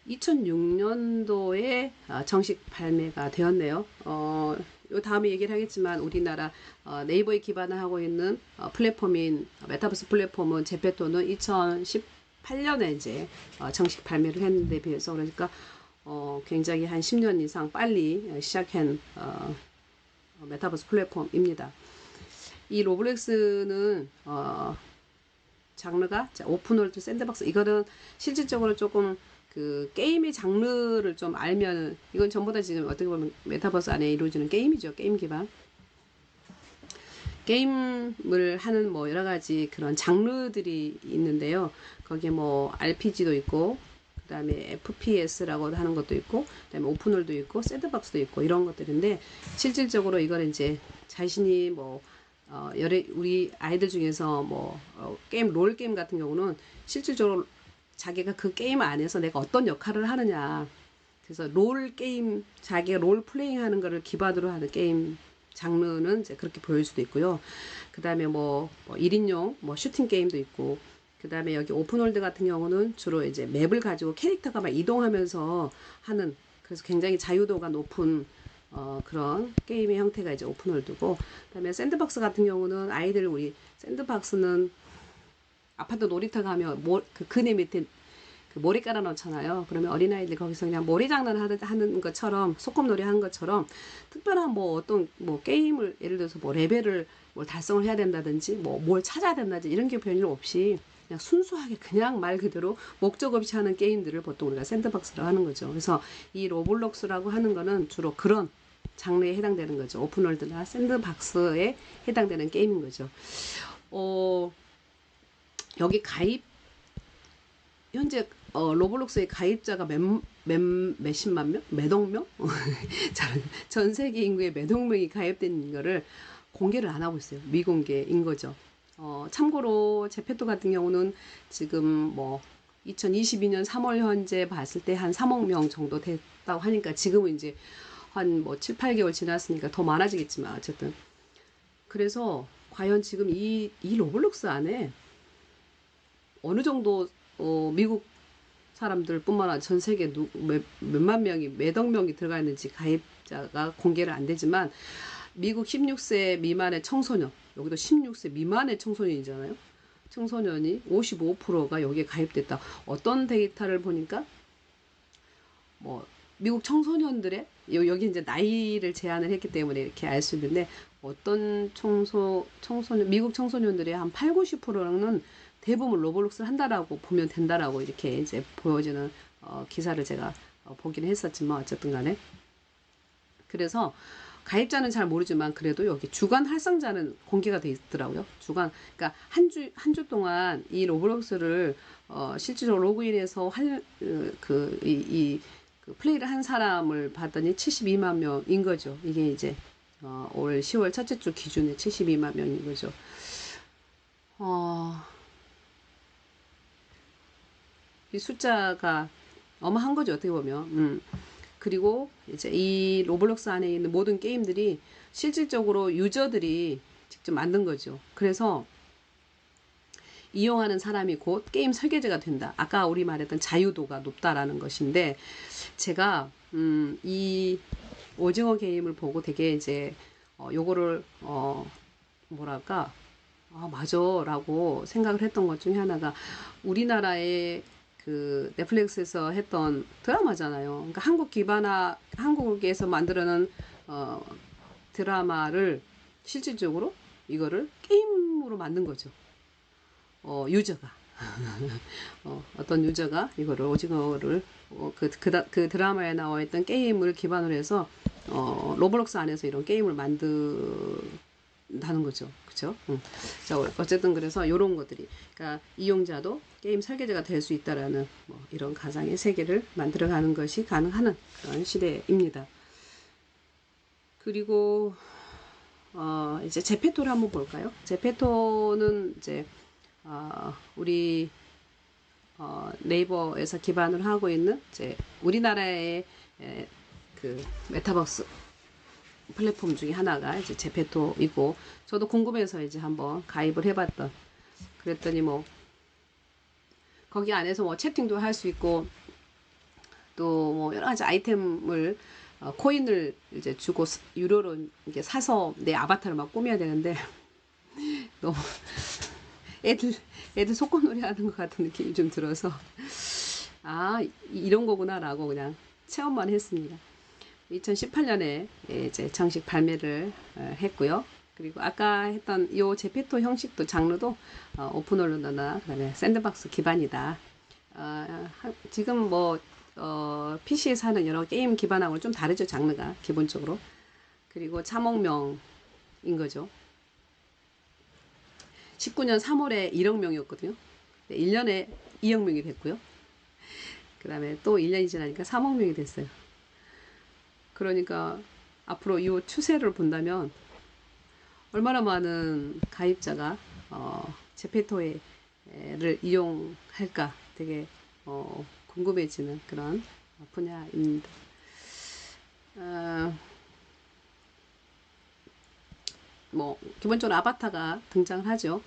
2006년도에 정식 발매가 되었네요. 요 다음에 얘기를 하겠지만 우리나라 네이버에 기반을 하고 있는 플랫폼인 메타버스 플랫폼은 제페토는 2018년에 이제 정식 발매를 했는데 비해서 그러니까 굉장히 한 10년 이상 빨리 시작한 메타버스 플랫폼입니다. 이 로블록스는 장르가 오픈월드 샌드박스. 이거는 실질적으로 조금 그 게임의 장르를 좀 알면 이건 전부 다 지금 어떻게 보면 메타버스 안에 이루어지는 게임이죠. 게임 기반. 게임을 하는 뭐 여러 가지 그런 장르들이 있는데요. 거기에 뭐 RPG도 있고, 그 다음에 FPS라고 하는 것도 있고, 그 다음에 오픈월도 있고, 샌드박스도 있고, 이런 것들인데, 실질적으로 이걸 이제 자신이 뭐, 우리 아이들 중에서 뭐, 게임, 롤 게임 같은 경우는 실질적으로 자기가 그 게임 안에서 내가 어떤 역할을 하느냐. 그래서 롤 게임, 자기가 롤 플레잉 하는 거를 기반으로 하는 게임 장르는 이제 그렇게 보일 수도 있고요. 그 다음에 뭐 1인용 뭐 슈팅 게임도 있고, 그 다음에 여기 오픈월드 같은 경우는 주로 이제 맵을 가지고 캐릭터가 막 이동하면서 하는, 그래서 굉장히 자유도가 높은 그런 게임의 형태가 이제 오픈월드고, 그 다음에 샌드박스 같은 경우는 아이들 우리 샌드박스는 아파트 놀이터 가면 그네 밑에 그 모래 깔아 놓잖아요. 그러면 어린아이들이 거기서 그냥 모래 장난 하는 것처럼, 소꿉놀이 하는 것처럼 특별한 뭐 어떤 뭐 게임을 예를 들어서 뭐 레벨을 뭘 달성을 해야 된다든지 뭐 뭘 찾아야 된다든지 이런 게 별로 없이 그냥 순수하게 그냥 말 그대로 목적 없이 하는 게임들을 보통 우리가 샌드박스라고 하는 거죠. 그래서 이 로블록스라고 하는 거는 주로 그런 장르에 해당되는 거죠. 오픈월드나 샌드박스에 해당되는 게임인 거죠. 여기 현재 로블록스의 가입자가 몇십만 명? 몇억 명? 전 세계 인구의 몇억 명이 가입된 거를 공개를 안 하고 있어요. 미공개인 거죠. 참고로 제페토 같은 경우는 지금 뭐 2022년 3월 현재 봤을 때 한 3억 명 정도 됐다고 하니까 지금은 이제 한 뭐 7, 8개월 지났으니까 더 많아지겠지만 어쨌든 그래서 과연 지금 이 로블록스 안에 어느 정도 미국 사람들 뿐만 아니라 전 세계 몇만 명이 몇억 명이 들어가 있는지 가입자가 공개를 안 되지만 미국 16세 미만의 청소년, 여기도 16세 미만의 청소년이잖아요. 청소년이 55%가 여기에 가입됐다. 어떤 데이터를 보니까 뭐 미국 청소년들의 여기 이제 나이를 제한을 했기 때문에 이렇게 알 수 있는데 어떤 청소년 미국 청소년들의 한 8, 90%는 대부분 로블록스를 한다라고 보면 된다라고 이렇게 이제 보여지는 기사를 제가 보기는 했었지만 어쨌든 간에 그래서 가입자는 잘 모르지만 그래도 여기 주간 활성자는 공개가 돼 있더라고요. 주간 그러니까 한 주 동안 이 로블록스를 실질적으로 로그인해서 그 플레이를 한 사람을 봤더니 72만 명인 거죠. 이게 이제 올 10월 첫째 주 기준에 72만 명인 거죠. 이 숫자가 어마한 거죠, 어떻게 보면. 그리고 이제 이 로블록스 안에 있는 모든 게임들이 실질적으로 유저들이 직접 만든 거죠. 그래서 이용하는 사람이 곧 게임 설계자가 된다. 아까 우리 말했던 자유도가 높다라는 것인데, 제가 이 오징어 게임을 보고 되게 이제 요거를 뭐랄까, 아 맞아라고 생각을 했던 것 중에 하나가, 우리나라의 그 넷플릭스에서 했던 드라마잖아요. 그러니까 한국에서 만들어낸 드라마를 실질적으로 이거를 게임으로 만든 거죠. 유저가 어떤 유저가 이거를 오징어를 그 드라마에 나와 있던 게임을 기반으로 해서 로블록스 안에서 이런 게임을 만든다는 거죠. 그죠? 자, 어쨌든 그래서 이런 것들이, 그러니까 이용자도 게임 설계자가 될 수 있다라는 뭐 이런 가상의 세계를 만들어가는 것이 가능한 그런 시대입니다. 그리고 이제 제페토를 한번 볼까요? 제페토는 이제 우리 네이버에서 기반을 하고 있는 이제 우리나라의 그 메타버스 플랫폼 중에 하나가 이제 제페토이고, 저도 궁금해서 이제 한번 가입을 해봤던, 그랬더니 뭐 거기 안에서 뭐 채팅도 할 수 있고, 또 뭐 여러 가지 아이템을 코인을 이제 주고 유료로 이게 사서 내 아바타를 막 꾸며야 되는데 너무 애들 속고놀이 하는 것 같은 느낌이 좀 들어서, 아 이런 거구나라고 그냥 체험만 했습니다. 2018년에 이제 정식 발매를 했고요. 그리고 아까 했던 이 제페토 형식도 장르도 오픈월드나 그다음에 샌드박스 기반이다. 지금 뭐 PC에서 하는 여러 게임 기반하고는 좀 다르죠, 장르가 기본적으로. 그리고 차목명인 거죠. 19년 3월에 1억 명이었거든요. 1년에 2억 명이 됐고요. 그 다음에 또 1년이 지나니까 3억 명이 됐어요. 그러니까 앞으로 이 추세를 본다면 얼마나 많은 가입자가 제페토를 이용할까 되게 궁금해지는 그런 분야입니다. 뭐 기본적으로 아바타가 등장을 하죠.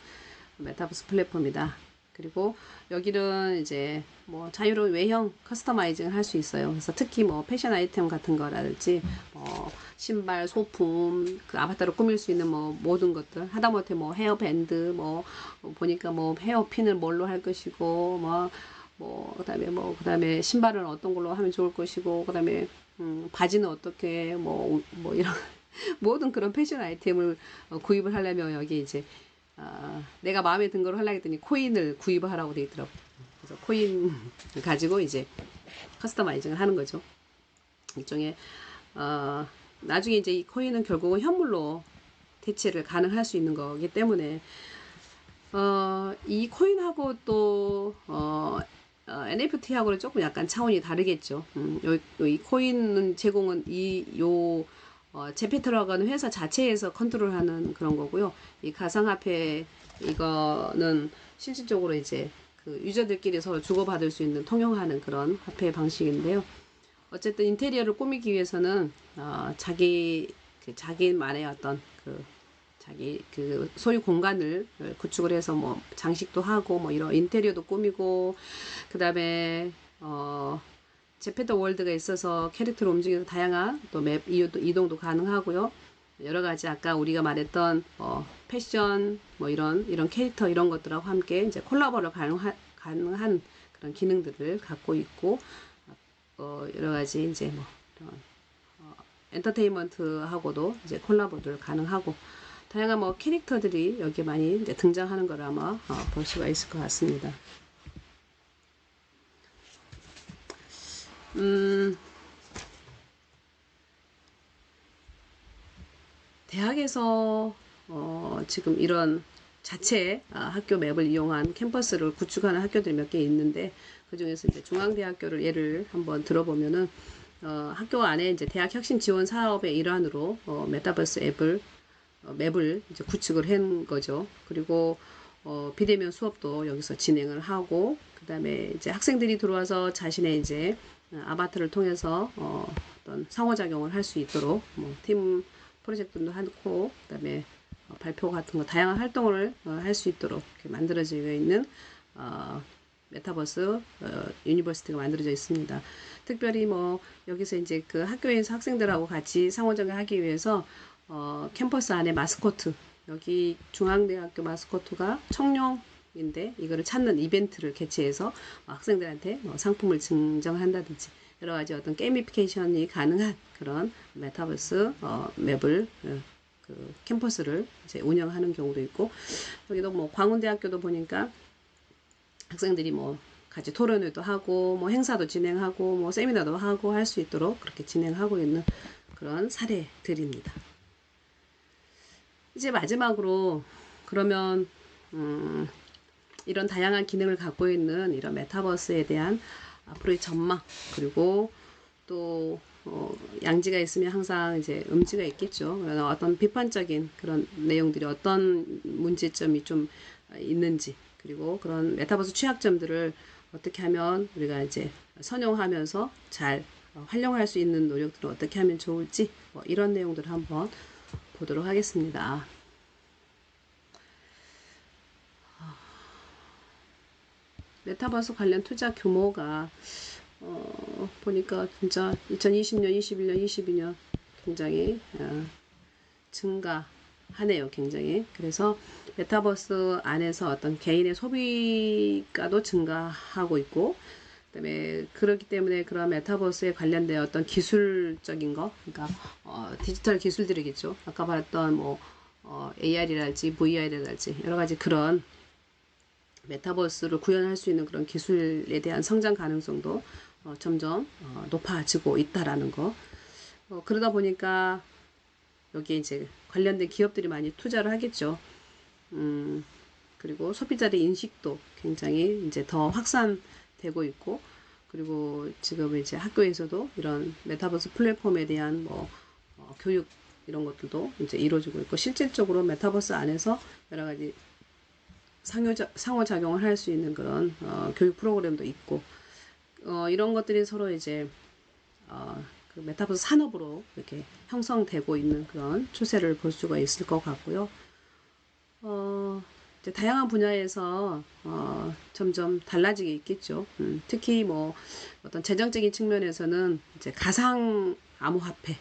메타버스 플랫폼이다. 그리고 여기는 이제 뭐 자유로운 외형 커스터마이징을 할 수 있어요. 그래서 특히 뭐 패션 아이템 같은 거라든지 신발, 소품, 그 아바타로 꾸밀 수 있는 뭐 모든 것들, 하다못해 뭐 헤어밴드, 뭐 보니까 뭐 헤어핀을 뭘로 할 것이고, 그다음에 신발은 어떤 걸로 하면 좋을 것이고, 그다음에 바지는 어떻게 뭐 이런 모든 그런 패션 아이템을 구입을 하려면 여기 이제 내가 마음에 든 걸 하려고 했더니 코인을 구입을 하라고 돼 있더라고요. 그래서 코인 가지고 이제 커스터마이징을 하는 거죠. 일종의 나중에 이제 이 코인은 결국은 현물로 대체를 가능할 수 있는 거기 때문에 이 코인하고 또 NFT하고는 조금 약간 차원이 다르겠죠. 이 코인은 제공은 제페토라고 하는 회사 자체에서 컨트롤하는 그런 거고요. 이 가상화폐 이거는 실질적으로 이제 그 유저들끼리 서로 주고받을 수 있는 통용하는 그런 화폐 방식인데요. 어쨌든 인테리어를 꾸미기 위해서는 자기만의 어떤 자기 그 소유 공간을 구축을 해서 뭐 장식도 하고 뭐 이런 인테리어도 꾸미고, 그 다음에 제페토 월드가 있어서 캐릭터를 움직여서 다양한 또 맵 이동도 가능하고요. 여러 가지 아까 우리가 말했던 패션 뭐 이런 캐릭터 이런 것들하고 함께 이제 콜라보를 가능한 그런 기능들을 갖고 있고, 여러 가지 이제 뭐 이런 엔터테인먼트하고도 이제 콜라보들 가능하고, 다양한 뭐 캐릭터들이 여기 많이 이제 등장하는 걸 아마 볼 수가 있을 것 같습니다. 대학에서 지금 이런 자체 학교 맵을 이용한 캠퍼스를 구축하는 학교들이 몇 개 있는데, 그 중에서 이제 중앙대학교를 예를 한번 들어보면은 학교 안에 이제 대학 혁신 지원 사업의 일환으로 메타버스 맵을 이제 구축을 한 거죠. 그리고 비대면 수업도 여기서 진행을 하고, 그 다음에 이제 학생들이 들어와서 자신의 이제 아바타를 통해서 어떤 상호작용을 할 수 있도록 팀 프로젝트도 하고, 그 다음에 발표 같은 거 다양한 활동을 할 수 있도록 이렇게 만들어지고 있는 메타버스 유니버시티가 만들어져 있습니다. 특별히 뭐 여기서 이제 그 학교에서 학생들하고 같이 상호작용하기 위해서 캠퍼스 안에 마스코트, 여기 중앙대학교 마스코트가 청룡인데 이거를 찾는 이벤트를 개최해서 학생들한테 상품을 증정한다든지 여러 가지 어떤 게이미피케이션이 가능한 그런 메타버스 맵을 그 캠퍼스를 이제 운영하는 경우도 있고, 여기도 뭐 광운대학교도 보니까 학생들이 뭐 같이 토론회도 하고 뭐 행사도 진행하고 뭐 세미나도 하고 할 수 있도록 그렇게 진행하고 있는 그런 사례들입니다. 이제 마지막으로 그러면 이런 다양한 기능을 갖고 있는 이런 메타버스에 대한 앞으로의 전망, 그리고 또 양지가 있으면 항상 이제 음지가 있겠죠. 어떤 비판적인 그런 내용들이 어떤 문제점이 좀 있는지, 그리고 그런 메타버스 취약점들을 어떻게 하면 우리가 이제 선용하면서 잘 활용할 수 있는 노력들을 어떻게 하면 좋을지, 이런 내용들을 한번 보도록 하겠습니다. 메타버스 관련 투자 규모가 보니까 진짜 2020년, 21년, 22년 굉장히 증가하네요. 굉장히. 그래서 메타버스 안에서 어떤 개인의 소비가도 증가하고 있고, 그다음에 그렇기 때문에 그런 메타버스에 관련된 어떤 기술적인 거, 그러니까 디지털 기술들이겠죠. 아까 봤던 뭐 AR이랄지 VR이랄지 여러 가지 그런 메타버스를 구현할 수 있는 그런 기술에 대한 성장 가능성도 점점 높아지고 있다라는 거. 그러다 보니까 여기에 이제 관련된 기업들이 많이 투자를 하겠죠. 그리고 소비자의 인식도 굉장히 이제 더 확산되고 있고, 그리고 지금 이제 학교에서도 이런 메타버스 플랫폼에 대한 뭐 교육 이런 것들도 이제 이루어지고 있고, 실질적으로 메타버스 안에서 여러 가지 상호작용을 할 수 있는 그런 교육 프로그램도 있고, 이런 것들이 서로 이제 그 메타버스 산업으로 이렇게 형성되고 있는 그런 추세를 볼 수가 있을 것 같고요. 이제 다양한 분야에서 점점 달라지게 있겠죠. 특히 뭐 어떤 재정적인 측면에서는 이제 가상 암호화폐,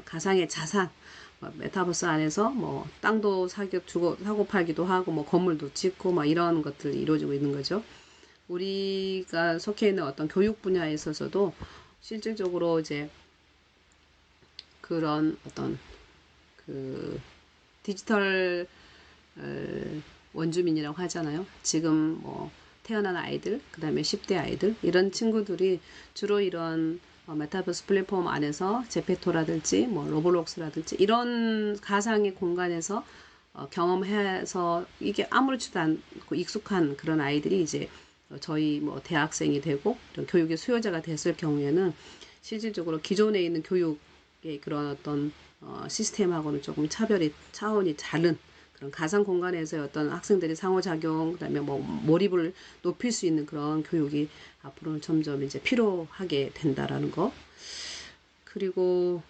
가상의 자산, 메타버스 안에서 뭐 땅도 사고 팔기도 하고 뭐 건물도 짓고 막 이런 것들이 이루어지고 있는 거죠. 우리가 속해 있는 어떤 교육 분야에 있어서도 실질적으로 이제 그런 어떤 그 디지털 원주민이라고 하잖아요. 지금 뭐 태어난 아이들, 그 다음에 10대 아이들, 이런 친구들이 주로 이런 메타버스 플랫폼 안에서 제페토라든지 뭐 로블록스라든지 이런 가상의 공간에서 경험해서 이게 아무렇지도 않고 익숙한 그런 아이들이 이제 저희 뭐 대학생이 되고 이런 교육의 수요자가 됐을 경우에는 실질적으로 기존에 있는 교육의 그런 어떤 시스템하고는 조금 차원이 다른 그런 가상 공간에서의 어떤 학생들의 상호작용, 그다음에 뭐 몰입을 높일 수 있는 그런 교육이 앞으로는 점점 이제 필요하게 된다라는 거. 그리고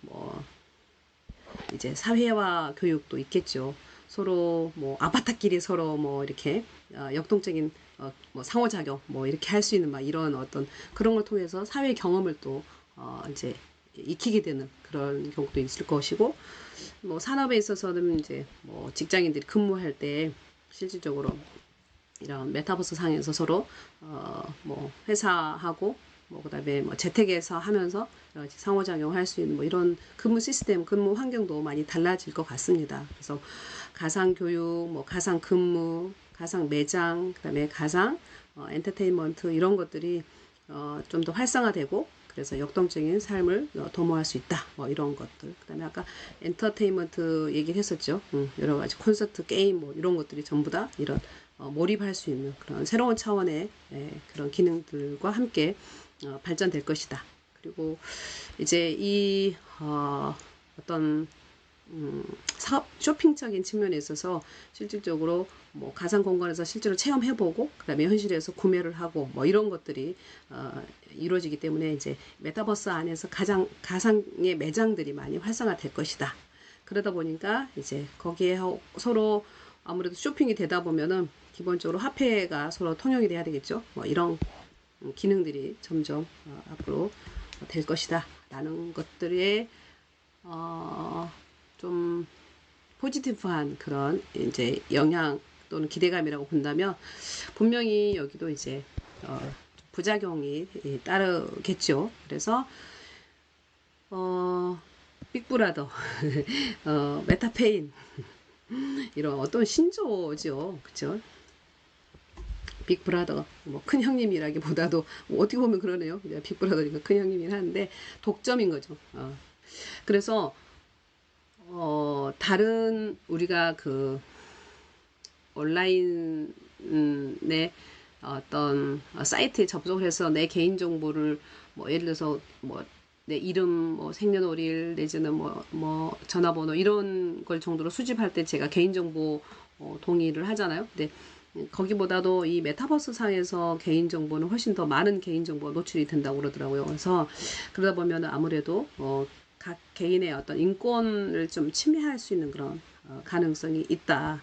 뭐 이제 사회화 교육도 있겠죠. 서로 뭐 아바타끼리 서로 뭐 이렇게 역동적인 뭐 상호작용 뭐 이렇게 할 수 있는 막 이런 어떤 그런 걸 통해서 사회 경험을 또 이제 익히게 되는 그런 경우도 있을 것이고, 뭐 산업에 있어서는 이제 뭐 직장인들이 근무할 때 실질적으로 이런 메타버스 상에서 서로 뭐 회사하고 뭐 그다음에 뭐 재택에서 하면서 여러 가지 상호작용할 수 있는 뭐 이런 근무 시스템, 근무 환경도 많이 달라질 것 같습니다. 그래서 가상 교육, 뭐 가상 근무, 가상 매장, 그다음에 가상 엔터테인먼트 이런 것들이 좀 더 활성화되고, 그래서 역동적인 삶을 도모할 수 있다. 뭐 이런 것들. 그다음에 아까 엔터테인먼트 얘기를 했었죠. 여러 가지 콘서트, 게임 뭐 이런 것들이 전부 다 이런 몰입할 수 있는 그런 새로운 차원의 그런 기능들과 함께 발전될 것이다. 그리고 이제 이 어떤 쇼핑적인 측면에 있어서 실질적으로 뭐 가상 공간에서 실제로 체험해보고 그다음에 현실에서 구매를 하고 뭐 이런 것들이 이루어지기 때문에 이제 메타버스 안에서 가상의 매장들이 많이 활성화될 것이다. 그러다 보니까 이제 거기에 서로 아무래도 쇼핑이 되다 보면은 기본적으로 화폐가 서로 통용이 돼야 되겠죠. 뭐 이런 기능들이 점점 앞으로 될 것이다 라는 것들에 좀 포지티브한 그런 이제 영향 또는 기대감이라고 본다면 분명히 여기도 이제 부작용이 따르겠죠. 그래서 빅브라더 메타페인 이런 어떤 신조죠. 그쵸? 빅브라더 뭐 큰형님이라기보다도 뭐 어떻게 보면 그러네요. 빅브라더니까 큰형님이긴 한데 독점인 거죠. 그래서 다른 우리가 그 온라인에 어떤 사이트에 접속을 해서 내 개인 정보를 뭐 예를 들어서 뭐 내 이름, 뭐 생년월일 내지는 뭐 전화번호 이런 걸 정도로 수집할 때 제가 개인정보 동의를 하잖아요. 근데 거기보다도 이 메타버스 상에서 개인정보는 훨씬 더 많은 개인정보가 노출이 된다고 그러더라고요. 그래서 그러다 보면 아무래도 각 개인의 어떤 인권을 좀 침해할 수 있는 그런 가능성이 있다.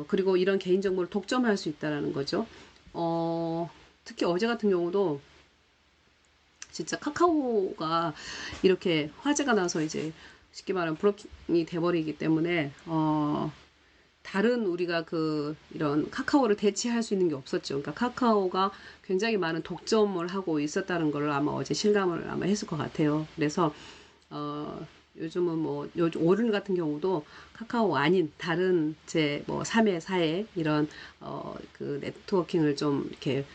그리고 이런 개인정보를 독점할 수 있다라는 거죠. 특히 어제 같은 경우도 진짜 카카오가 이렇게 화제가 나서 이제 쉽게 말하면 블로킹이 돼버리기 때문에 다른 우리가 이런 카카오를 대체할 수 있는 게 없었죠. 그러니까 카카오가 굉장히 많은 독점을 하고 있었다는 걸 아마 어제 실감을 아마 했을 것 같아요. 그래서 요즘은 뭐 요즘 오늘 같은 경우도 카카오 아닌 다른 제 뭐 3회, 4회 이런 그 네트워킹을 좀 이렇게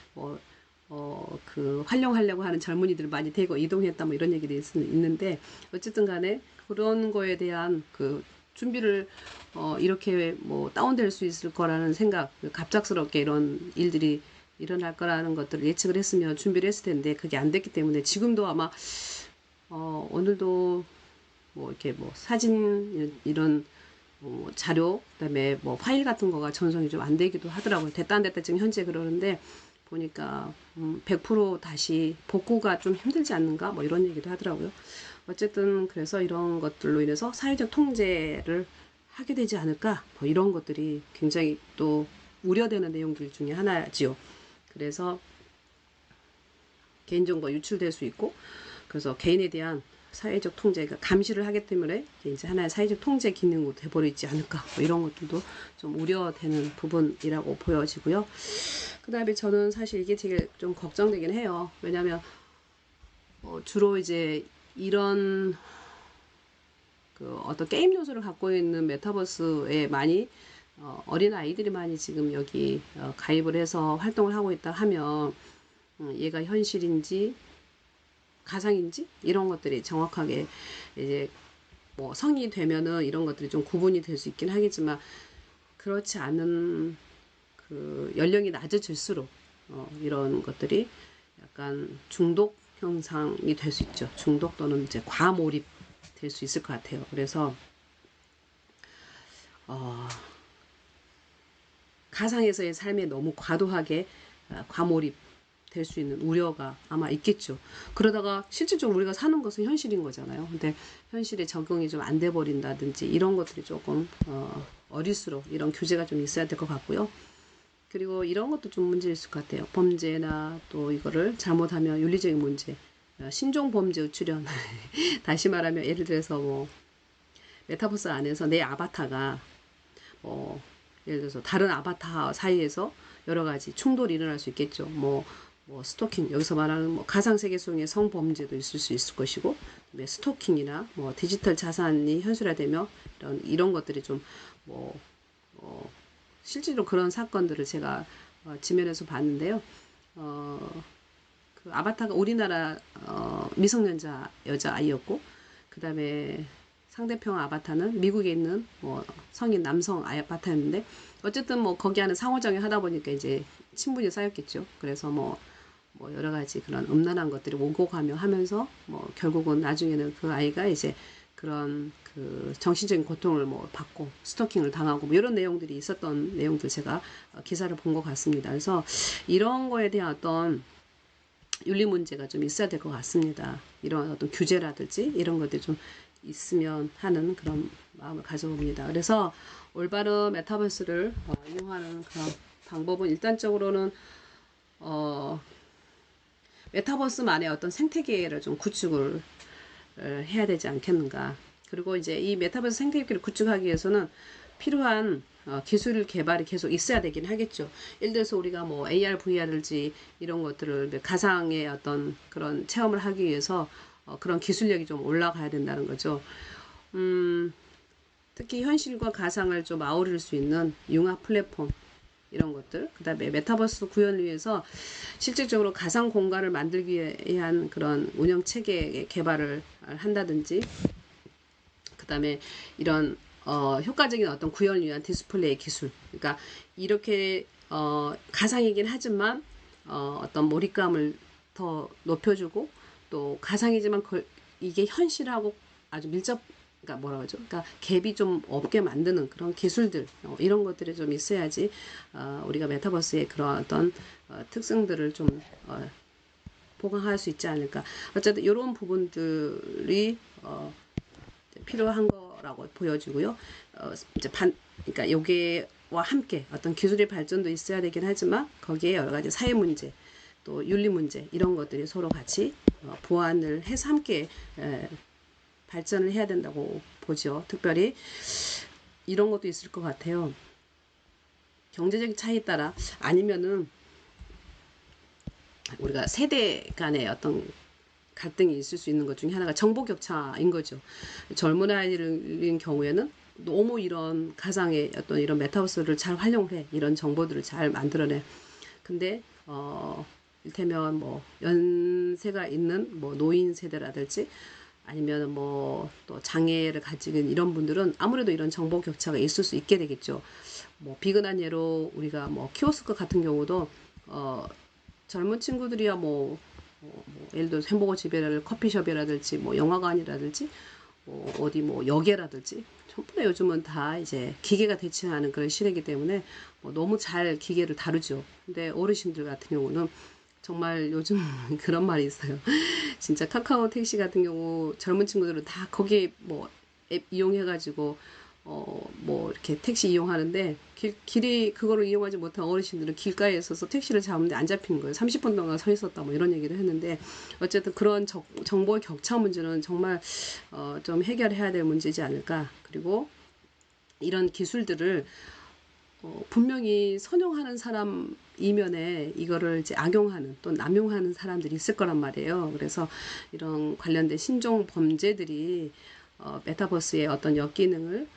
활용하려고 하는 젊은이들 많이 대거 이동했다 뭐 이런 얘기도 있는데 어쨌든 간에 그런 거에 대한 그 준비를 이렇게 뭐 다운될 수 있을 거라는 생각, 갑작스럽게 이런 일들이 일어날 거라는 것들을 예측을 했으면 준비를 했을 텐데 그게 안 됐기 때문에 지금도 아마 오늘도 뭐 이렇게 뭐 사진 이런 자료 그다음에 뭐 파일 같은 거가 전송이 좀 안 되기도 하더라고요. 됐다 안 됐다 지금 현재 그러는데 보니까 100% 다시 복구가 좀 힘들지 않는가 뭐 이런 얘기도 하더라고요. 어쨌든 그래서 이런 것들로 인해서 사회적 통제를 하게 되지 않을까 뭐 이런 것들이 굉장히 또 우려되는 내용들 중에 하나지요. 그래서 개인정보가 유출될 수 있고 그래서 개인에 대한 사회적 통제가 감시를 하기 때문에 이제 하나의 사회적 통제 기능으로 돼버리지 않을까 뭐 이런 것들도 좀 우려되는 부분이라고 보여지고요. 그 다음에 저는 사실 이게 되게 좀 걱정되긴 해요. 왜냐하면 주로 이제 이런 그 어떤 게임 요소를 갖고 있는 메타버스에 많이 어린 아이들이 많이 지금 여기 가입을 해서 활동을 하고 있다 하면 얘가 현실인지 가상인지 이런 것들이 정확하게 이제 뭐 성이 되면은 이런 것들이 좀 구분이 될 수 있긴 하겠지만 그렇지 않은 그 연령이 낮아질수록 이런 것들이 약간 중독 현상이 될 수 있죠. 중독 또는 이제 과몰입 될 수 있을 것 같아요. 그래서 가상에서의 삶에 너무 과도하게 과몰입 될 수 있는 우려가 아마 있겠죠. 그러다가 실질적으로 우리가 사는 것은 현실인 거잖아요. 근데 현실에 적용이 좀 안 돼 버린다든지 이런 것들이 조금 어릴수록 이런 규제가 좀 있어야 될 것 같고요. 그리고 이런 것도 좀 문제일 것 같아요. 범죄나 또 이거를 잘못하면 윤리적인 문제, 신종 범죄 출현. 다시 말하면 예를 들어서 뭐 메타버스 안에서 내 아바타가 예를 들어서 다른 아바타 사이에서 여러 가지 충돌이 일어날 수 있겠죠. 뭐 스토킹 여기서 말하는 뭐 가상 세계 속의 성범죄도 있을 수 있을 것이고, 스토킹이나 뭐 디지털 자산이 현실화되며 이런 것들이 좀 실제로 그런 사건들을 제가 지면에서 봤는데요. 그 아바타가 우리나라 미성년자 여자 아이였고, 그 다음에 상대편 아바타는 미국에 있는 성인 남성 아바타였는데, 어쨌든 뭐 거기 안에 상호작용 하다 보니까 이제 친분이 쌓였겠죠. 그래서 뭐 여러 가지 그런 음란한 것들이 오고 가며 하면서 결국은 나중에는 그 아이가 이제 그런 그 정신적인 고통을 뭐 받고 스토킹을 당하고 뭐 이런 내용들이 있었던 내용들 제가 기사를 본 것 같습니다. 그래서 이런 거에 대한 어떤 윤리 문제가 좀 있어야 될 것 같습니다. 이런 어떤 규제라든지 이런 것들이 좀 있으면 하는 그런 마음을 가져봅니다. 그래서 올바른 메타버스를 이용하는 그런 방법은 일단적으로는 메타버스만의 어떤 생태계를 좀 구축을 해야 되지 않겠는가. 그리고 이제 이 메타버스 생태계를 구축하기 위해서는 필요한 기술 개발이 계속 있어야 되긴 하겠죠. 예를 들어서 우리가 뭐 AR, VR을지 이런 것들을 가상의 어떤 그런 체험을 하기 위해서 그런 기술력이 좀 올라가야 된다는 거죠. 특히 현실과 가상을 좀 아우를 수 있는 융합 플랫폼 이런 것들, 그 다음에 메타버스 구현을 위해서 실질적으로 가상 공간을 만들기 위한 그런 운영 체계 개발을 한다든지, 그 다음에 이런 효과적인 어떤 구현을 위한 디스플레이 기술, 그러니까 이렇게 가상이긴 하지만 어떤 몰입감을 더 높여주고 또 가상이지만 이게 현실하고 아주 그러니까 뭐라고 하죠? 그러니까 갭이 좀 없게 만드는 그런 기술들 이런 것들이 좀 있어야지 우리가 메타버스의 그런 어떤 특성들을 좀 보강할 수 있지 않을까. 어쨌든 이런 부분들이 필요한 거라고 보여지고요. 이제 그러니까 여기와 함께 어떤 기술의 발전도 있어야 되긴 하지만 거기에 여러 가지 사회 문제, 또 윤리 문제 이런 것들이 서로 같이 보완을 해서 함께 발전을 해야 된다고 보죠. 특별히 이런 것도 있을 것 같아요. 경제적인 차이에 따라 아니면은 우리가 세대 간의 어떤 갈등이 있을 수 있는 것 중에 하나가 정보 격차인 거죠. 젊은 아이들인 경우에는 너무 이런 가상의 어떤 이런 메타버스를 잘 활용해 이런 정보들을 잘 만들어내. 근데 일테면 뭐 연세가 있는 뭐 노인 세대라든지 아니면 뭐 또 장애를 가지고 있는 이런 분들은 아무래도 이런 정보 격차가 있을 수 있게 되겠죠. 뭐 비근한 예로 우리가 뭐 키오스크 같은 경우도 젊은 친구들이야 뭐 예를 들어 햄버거 집이라든지 커피숍이라든지 뭐 영화관이라든지 어디 뭐 역에라든지 전부 다 요즘은 다 이제 기계가 대체하는 그런 시대이기 때문에 너무 잘 기계를 다루죠. 근데 어르신들 같은 경우는 정말 요즘 그런 말이 있어요. 진짜 카카오 택시 같은 경우 젊은 친구들은 다 거기에 뭐 앱 이용해가지고 뭐 이렇게 택시 이용하는데 길이 그거를 이용하지 못한 어르신들은 길가에 있어서 택시를 잡는데 안 잡히는 거예요. 30분 동안 서 있었다 뭐 이런 얘기를 했는데 어쨌든 그런 정보의 격차 문제는 정말 좀 해결해야 될 문제지 않을까. 그리고 이런 기술들을 분명히 선용하는 사람 이면에 이거를 이제 악용하는 또 남용하는 사람들이 있을 거란 말이에요. 그래서 이런 관련된 신종 범죄들이 메타버스의 어떤 역기능을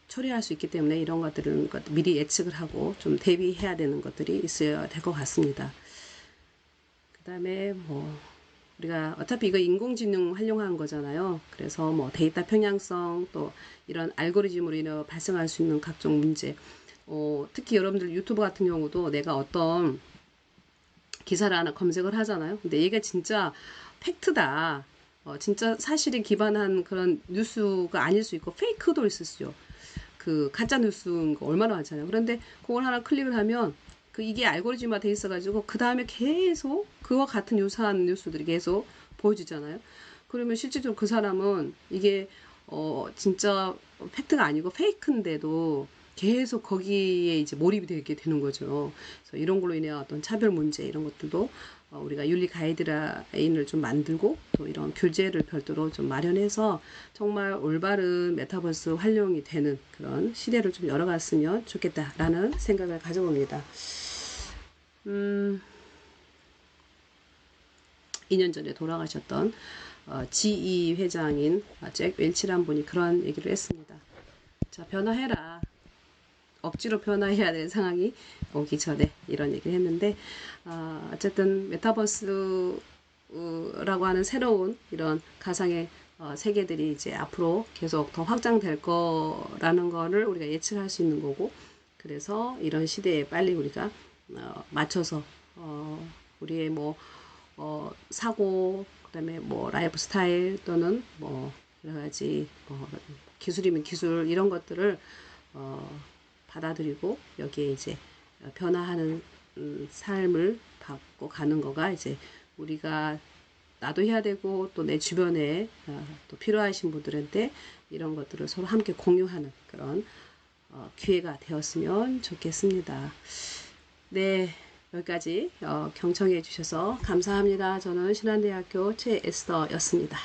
처리할 수 있기 때문에 이런 것들은 미리 예측을 하고 좀 대비해야 되는 것들이 있어야 될 것 같습니다. 그 다음에 뭐 우리가 어차피 이거 인공지능 활용한 거잖아요. 그래서 뭐 데이터 편향성 또 이런 알고리즘으로 인해 발생할 수 있는 각종 문제. 특히 여러분들 유튜브 같은 경우도 내가 어떤 기사를 하나 검색을 하잖아요. 근데 이게 진짜 팩트다. 진짜 사실에 기반한 그런 뉴스가 아닐 수 있고 페이크도 있을 수 있어요. 그 가짜 뉴스인 거 얼마나 많잖아요. 그런데 그걸 하나 클릭을 하면 이게 알고리즘화 돼 있어가지고 그 다음에 계속 그와 같은 유사한 뉴스들이 계속 보여주잖아요. 그러면 실질적으로 그 사람은 이게 진짜 팩트가 아니고 페이크인데도 계속 거기에 이제 몰입이 되게 되는 거죠. 그래서 이런 걸로 인해 어떤 차별 문제 이런 것들도 우리가 윤리 가이드라인을 좀 만들고 또 이런 교재를 별도로 좀 마련해서 정말 올바른 메타버스 활용이 되는 그런 시대를 좀 열어갔으면 좋겠다라는 생각을 가져봅니다. 2년 전에 돌아가셨던 GE 회장인 잭 웰치란 분이 그런 얘기를 했습니다. 자, 변화해라. 억지로 변화해야 될 상황이 오기 전에 이런 얘기를 했는데 어쨌든 메타버스라고 하는 새로운 이런 가상의 세계들이 이제 앞으로 계속 더 확장될 거라는 거를 우리가 예측할 수 있는 거고 그래서 이런 시대에 빨리 우리가 맞춰서 우리의 뭐 사고 그다음에 뭐 라이프 스타일 또는 뭐 여러 가지 기술이면 기술 이런 것들을 받아들이고 여기에 이제 변화하는 삶을 갖고 가는 거가 이제 우리가 나도 해야 되고 또 내 주변에 또 필요하신 분들한테 이런 것들을 서로 함께 공유하는 그런 기회가 되었으면 좋겠습니다. 네, 여기까지 경청해 주셔서 감사합니다. 저는 신한대학교 최에스더였습니다.